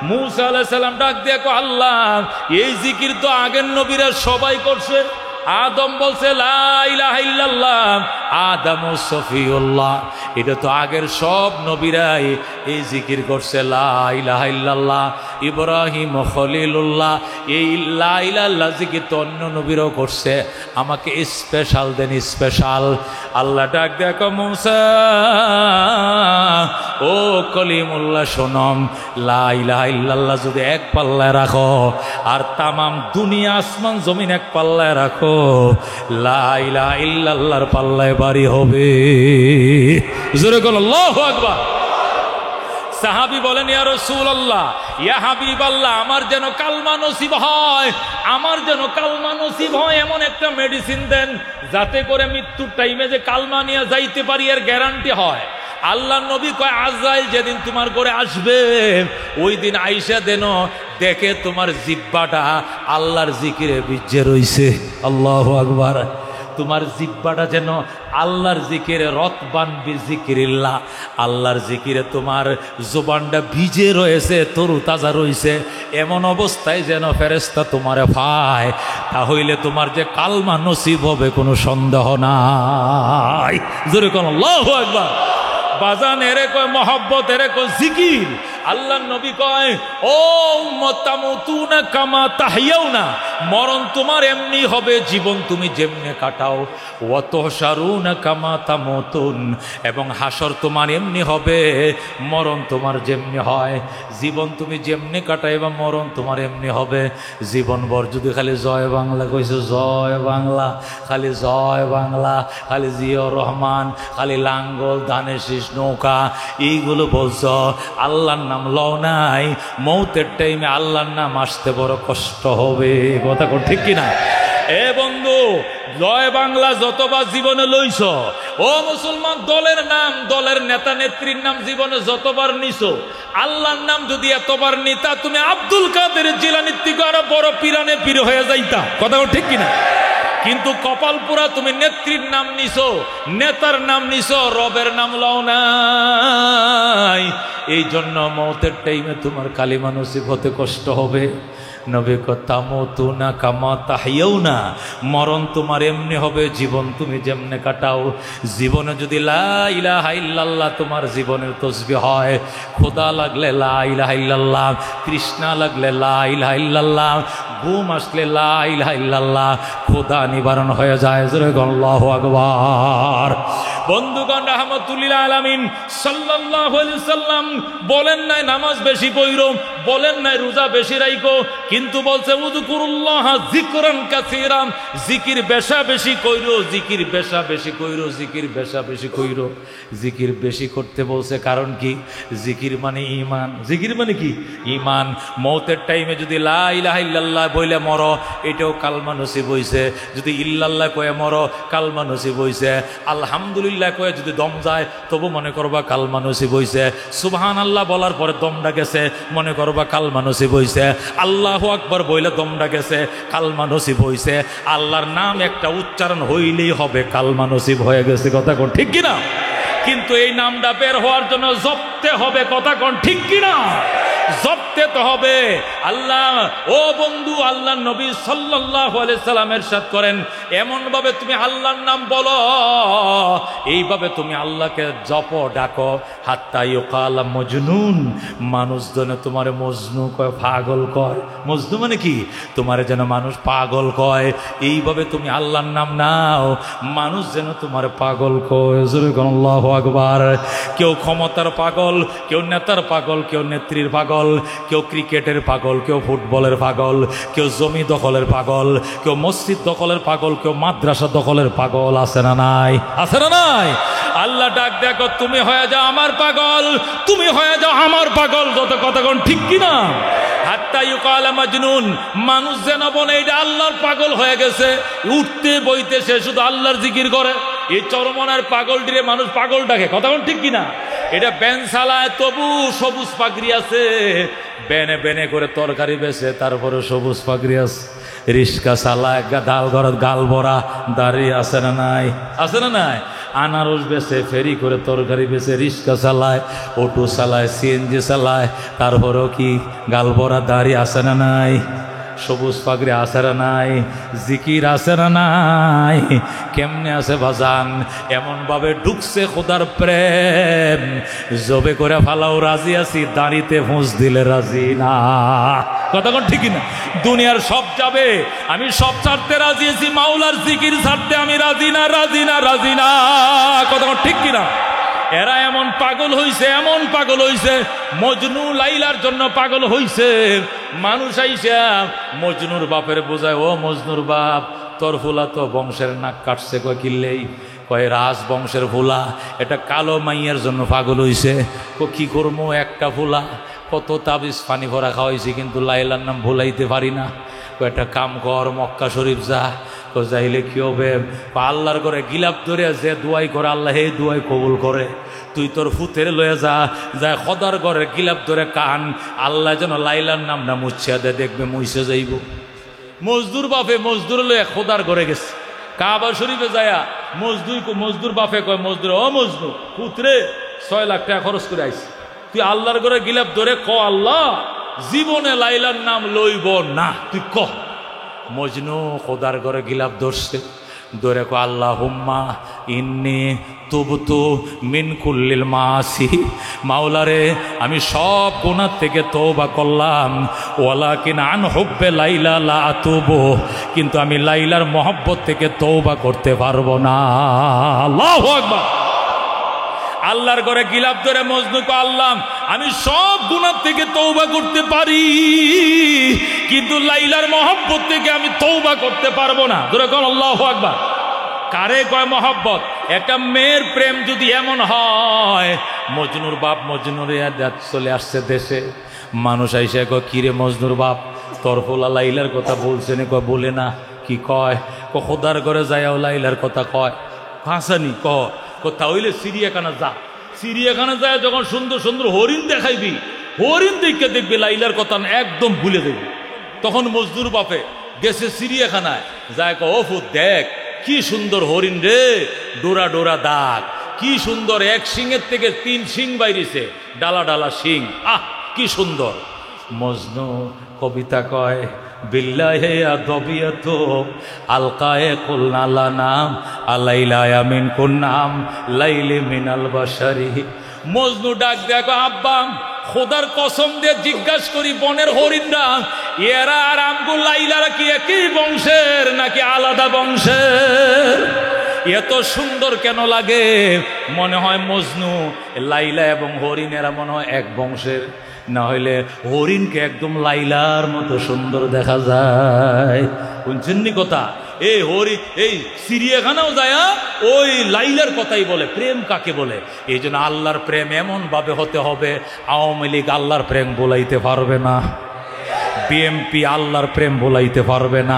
মূসা আলাইহিস সালাম ডাক দিয়ে কয়, আল্লাহ এই জিকির তো আগের নবীরা সবাই করছে। আদম বলছে লা ইলাহা ইল্লাল্লাহ, আদম সফিউল্লাহ, এটা তো আগের সব নবীরাই এই জিকির করছে লা ইলাহা ইল্লাল্লাহ। ইব্রাহিম খলিলুল্লাহ, এই লা ইলাহা ইল্লাল্লাহ জিকির তো অন্য নবীরাও করছে, আমাকে স্পেশাল দেন, স্পেশাল। আল্লাহ ডাক দেখো মূসা ও কলিমুল্লাহ শোনম, লা ইলাহা ইল্লাল্লাহ যদি এক পাল্লায় রাখো আর তামাম দুনিয়া আসমান জমিন এক পাল্লায় রাখো, লা ইলাহা ইল্লাল্লাহর পাল্লায় বাড়ি হবে। জোরে বলো আল্লাহু আকবার। সাহাবী বলেন ইয়া রাসূলুল্লাহ, ইয়া হাবিবাল্লাহ, আমার যেন কালমা নসিব হয়, আমার যেন কালমা নসিব হয় এমন একটা মেডিসিন দেন যাতে করে মৃত্যুর টাইমে যে কালমা নিয়ে যাইতে পারি এর গ্যারান্টি হয়। আল্লাহ নবী কয় আজরাইল যেদিন তোমার ঘরে আসবে ওই দিন আইসা দেন দেখে তোমার জিহ্বাটা আল্লাহর জিকিরে ভিজে রইছে। আল্লাহু আকবার। তোমার জিহ্বাটা যেন আল্লাহর জিকিরে রতবান বিজিকিরিল্লাহ, আল্লাহর জিকিরে তোমার জবানটা ভিজে রয়েছে, তরু তাজা রয়েছে, এমন অবস্থায় যেন ফেরেশতা তোমারে পায়, তাহলে তোমার যে কালমা নসিব হবে কোনো সন্দেহ নাই। জোরে কোন আল্লাহু আকবার। বাজান এরে কয় মহব্বত, এরে কয় জিকির। আল্লাহ নবী কয় ও উম্মত তামুতুনা কামা তাহইয়াউনা, মরণ তোমার এমনি হবে জীবন তুমি যেমনে কাটাও। ওয়া তুহশারুনা কামা তামুতুন, এবং হাসর তোমার এমনি হবে মরণ তোমার যেমনি হয়। জীবন তুমি যেমনি কাটাইবা মরণ তোমার এমনি হবে। জীবনভর যদি খালি জয় বাংলা কইছে, জয় বাংলা, খালি জয় বাংলা, খালি জিয়াউর রহমান, খালি লাঙ্গল ধানের শীষ নৌকা এইগুলো বলছ, আল্লাহর নাম লও নাই, মৌতের টাইমে আল্লাহর নাম আসতে বড় কষ্ট হবে। কথা ঠিক কিনা? এ বন্ধু, জয় বাংলা যতবার জীবনে লইছ, ও মুসলমান, দলের নাম, দলের নেতা নেত্রীর নাম জীবনে যতবার নিছো, আল্লাহর নাম যদি এতবার নিতা, তুমি আব্দুল কাদের জিলানীর থেকে আরো বড় পিরানে পীর হয়ে যাইতা। কথা ঠিক কিনা? কিন্তু কপাল পুরা তুমি নেত্রীর নাম নিছো, নেতার নাম নিছো, রবের নাম লও নাই। এই জন্য মওতের টাইমে তোমার কালিমা নসিব হতে কষ্ট হবে। নবী তামুতুনা কামা তাহইয়াউনা, মরণ তোমার এমনি হবে জীবন তুমি যেমনে কাটাও। জীবনে যদি লা ইলাহা ইল্লাল্লাহ তোমার জীবনের তাসবিহ হয়, খোদা লাগলে লা ইলাহা ইল্লাল্লাহ, তৃষ্ণা লাগলে লা ইলাহা ইল্লাল্লাহ, ঘুম আসলে লা ইলাহা ইল্লাল্লাহ, খোদা নিবারণ হয়ে যায়। আল্লাহু আকবার। বন্ধুগণ, রাহমাতুল্লিল আলামিন সাল্লাল্লাহু আলাইহি সাল্লাম বলেন নাই নামাজ বেশি পড়ো, বলেন নাই রোজা বেশি রাখো, কিন্তু বলছে উযকুরুল্লাহ যিকরান কাসীরা, জিকির বেশা বেশি কইরো, জিকির বেশা বেশি কইরো, জিকির বেশা বেশি কইরো। জিকির বেশি করতে বলছে কারণ কি? জিকির মানে ঈমান। জিকির মানে কি? ঈমান। মওতের টাইমে যদি লা ইলাহা ইল্লাল্লাহ বইলে মরো, এটাও কালমা নসিব হইছে। যদি ইল্লাল্লাহ কয়ে মরো, কালমা নসিব হইছে। আলহামদুলিল্লাহ কয়ে যদি দম যায়, তবু মনে করবা কালমা নসিব হইছে। সুবহানাল্লাহ বলার পরে দমটা গেছে, মনে করবা কালমা নসিব হইছে। আল্লাহু আকবার বইলে দমটা গেছে, কালমা নসিব হইছে। আল্লাহর নাম একটা উচ্চারণ হইলেই হবে কালমা নসিব হয়ে গেছে। কথা কোন ঠিক কিনা? কিন্তু এই নামটা বের হওয়ার জন্য জপতে হবে। কথা কোন ঠিক কিনা? জপতে তো হবে। আল্লাহ, ও বন্ধু, আল্লাহ নবী সাল্লাল্লাহু আলাইহি সাল্লাম ইরশাদ করেন, এমন ভাবে তুমি আল্লাহর নাম বলো, এইভাবে তুমি আল্লাহকে জপো, ডাকো, হাত্তা ইউকালা মজনুন, মানুষ যেন তোমারে মজনু কয়, পাগল কয়। মজনু মানে কি? তোমারে যেন মানুষ পাগল কয়। এইভাবে তুমি আল্লাহর নাম নাও, মানুষ যেন তোমার পাগল কয়। আল্লাহু আকবার। কেউ ক্ষমতার পাগল, কেউ নেতার পাগল, কেউ নেত্রীর পাগল, কেউ ক্রিকেটের পাগল, কেউ ফুটবলের পাগল, কেউ জমি দখলের পাগল, কেউ মসজিদ দখলের পাগল, কেউ মাদ্রাসা দখলের পাগল। আছে না নাই? আছে না নাই? আল্লাহ ডাক দেখো, তুমি হয়ে যাও আমার পাগল, তুমি হয়ে যাও আমার পাগল। যত কথা কোন ঠিক কিনা? হাত্তা ইউকালা মাজনুন, মানুষ যেন বলে এটা আল্লাহর পাগল হয়ে গেছে। উঠতে বইতে সে শুধু আল্লাহর জিকির করে। এই চরমনার পাগল ডিরে মানুষ পাগল ডাকে। কথা কোন ঠিক কিনা? এটা ব্যান চালায়, তবু সবুজ পাগড়ি আছে। বেনে বেনে করে তরকারি বেছে, তারপরে সবুজ পাগড়ি আছে। রিস্কা চালায়, ডাল ঘরত গাল ভরা দাড়ি। আছে না নাই? আছে না নাই? আনারস বেছে, ফেরি করে তরকারি বেছে, রিস্কা চালায়, অটো চালায়, সিএনজি চালায়, তারপরেও কি গাল ভরা দাড়ি। আছে না নাই? সবুজ পাগড়ি আছে না নাই? জিকির আছে না নাই? কেমনে আছে বাজান? এমন ভাবে ঢুকছে খোদার প্রেম, জবে করে ফালাও রাজি আছি, দাঁড়িতে ফুঁস দিলে রাজি না। কথা কোন ঠিক না? দুনিয়ার সব যাবে, আমি সব ছাড়তে রাজি আছি, মাওলার জিকির ছাড়তে আমি রাজি না, রাজি না, রাজি না। কথা কোন ঠিক কিনা? এরা এমন পাগল হইছে, এমন পাগল হইছে, মজনু লাইলার জন্য পাগল হইছে। মানুষ আইসা মজনুর বাপের বোঝায়, ও মজনুর বাপ, তোর ফুলা তো বংশের নাক কাটছে। কয় কিনলেই কয় রাজ বংশের ফুলা, এটা কালো মাইয়ের জন্য পাগল হইছে। কি করবো, একটা ফুলা, কত তাবিজ পানি ভরা খাওয়াইছি, কিন্তু লাইলার নাম ভুলাইতে পারি না। একটা কাম কর, মক্কা শরীফ যা। তো যাইলে কি হবে? আল্লাহর করে গিলাপ ধরে যে দুয়াই করে, আল্লাহ এই দুয়াই কবুল করে। তুই তোর ফুতের লয়ে যা, যা খদার ঘরে গিলাপ ধরে কান, আল্লাহ যেন লাইলার নাম না মুছিয়া দে, দেখবে মুইসে যাইব। মজদুর বাপে মজদুর লয়ে খোদার ঘরে গেছে, কাবা শরীফে যায়া মজদুর বাপে কয়, মজদুর, ও মজদুর পুত্রে 6 লাখ টাকা খরচ করে আইস, তুই আল্লাহর ঘরে গিলাপ ধরে ক, আল্লাহ জীবনে লাইলার নাম লইব না, তুই ক। মজনু খোদার ঘরে গিলাপ ধরছে, ধরে কো, আল্লাহুম্মা ইন্নী তুবতু মিন কুল্লিল মাসি, মাওলারে আমি সব গুনাহ থেকে তওবা করলাম, ওয়ালাকিন আন হুব্বে লাইলা লা আতুবু, কিন্তু আমি লাইলার মহব্বত থেকে তওবা করতে পারবো না। আল্লাহু আকবার। আল্লাহর ঘরে গিলাপ ধরে মজনু কো, আল্লাহ আমি সব গুনাহ থেকে তওবা করতে পারি, কিন্তু লাইলার মহব্বত থেকে আমি তওবা করতে পারবো না। ধরে কোন আল্লাহু আকবার। কারে কয় মহব্বত? একটা মেয়ের প্রেম যদি এমন হয়, মজনুর বাপ মজনুরে চলে আসছে দেশে, মানুষ আইসা কয়, কিরে মজনুর বাপ, তোর ফোলা লাইলার কথা বলছে না? কয় বলে না। কি কয়? খোদার ঘরে যায়ও লাইলার কথা কয়। হাসানি তাহলে চিড়িয়াখানা যা, চিড়িয়াখানা যায় যখন সুন্দর সুন্দর হরিণ দেখাইবি, হরিণ দেখে দেখবি লাইলার কথা একদম ভুলে দেখবি। তখন মজদুর বাপে গেছে চিড়িয়াখানায়, যায় ও ফুট দেখ কি সুন্দর হরিণ রে, ডোরা ডোরা দাগ, কি সুন্দর, এক শিংয়ের থেকে 3 শিং বাইরেছে, ডালা ডালা শিং, আহ কি সুন্দর। মজনু কবিতা কয় বিল্লাহে আদবিয়াত আলকায়ে কুলনা লানাম আলাইলা মিন কুন্নাম লাইলি মিনাল বাশারি। মজনু ডাক দেখো আব্বা খোদার কসম দিয়ে জিজ্ঞাসা করি বনের হরিণরা এরা আর আমগো লাইলারা কি একই বংশের নাকি আলাদা বংশের? এত সুন্দর কেন লাগে? মনে হয় মজনু লাইলা এবং হরিণেরা মনে হয় এক বংশের, না হইলে হরিণকে একদম লাইলার মতো সুন্দর দেখা যায়। বুঝছেননি কথা? এই এই চিড়িয়াখানাও যায় ওই লাইলার কথাই বলে। প্রেম কাকে বলে? এই জন্য আল্লাহর প্রেম এমন ভাবে হতে হবে, আওয়ামী লীগ আল্লাহর প্রেম বলাইতে পারবে না, বিএনপি আল্লাহর প্রেম বলাইতে পারবে না,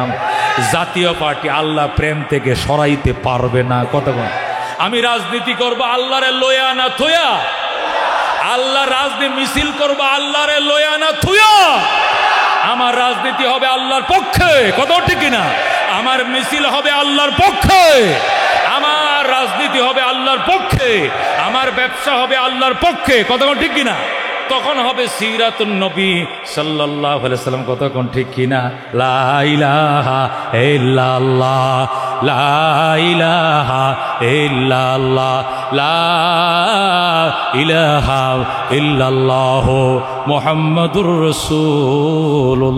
জাতীয় পার্টি আল্লাহ প্রেম থেকে সরাইতে পারবে না। কতক্ষণ আমি রাজনীতি করবো আল্লাহরে লয়া না থুয়া, আল্লাহ রাজনীতি মিছিল করবো আল্লাহরে লয়া না থুয়া। আমার রাজনীতি হবে আল্লাহর পক্ষে, কত ঠিক না? আমার মিছিল হবে আল্লাহর পক্ষে, আমার রাজনীতি হবে আল্লাহর পক্ষে, আমার ব্যবসা হবে আল্লাহর পক্ষে, কতক্ষণ ঠিক কিনা? তখন হবে সিরাতুন নবী সাল্লাল্লাহু আলাইহি সাল্লাম, কতক্ষণ ঠিক কিনা? লা ইলাহা ইল্লাল্লাহ, লা ইলাহা ইল্লাল্লাহ, লা ইলাহা ইল্লাল্লাহ মুহাম্মাদুর রাসূলুল্লাহ।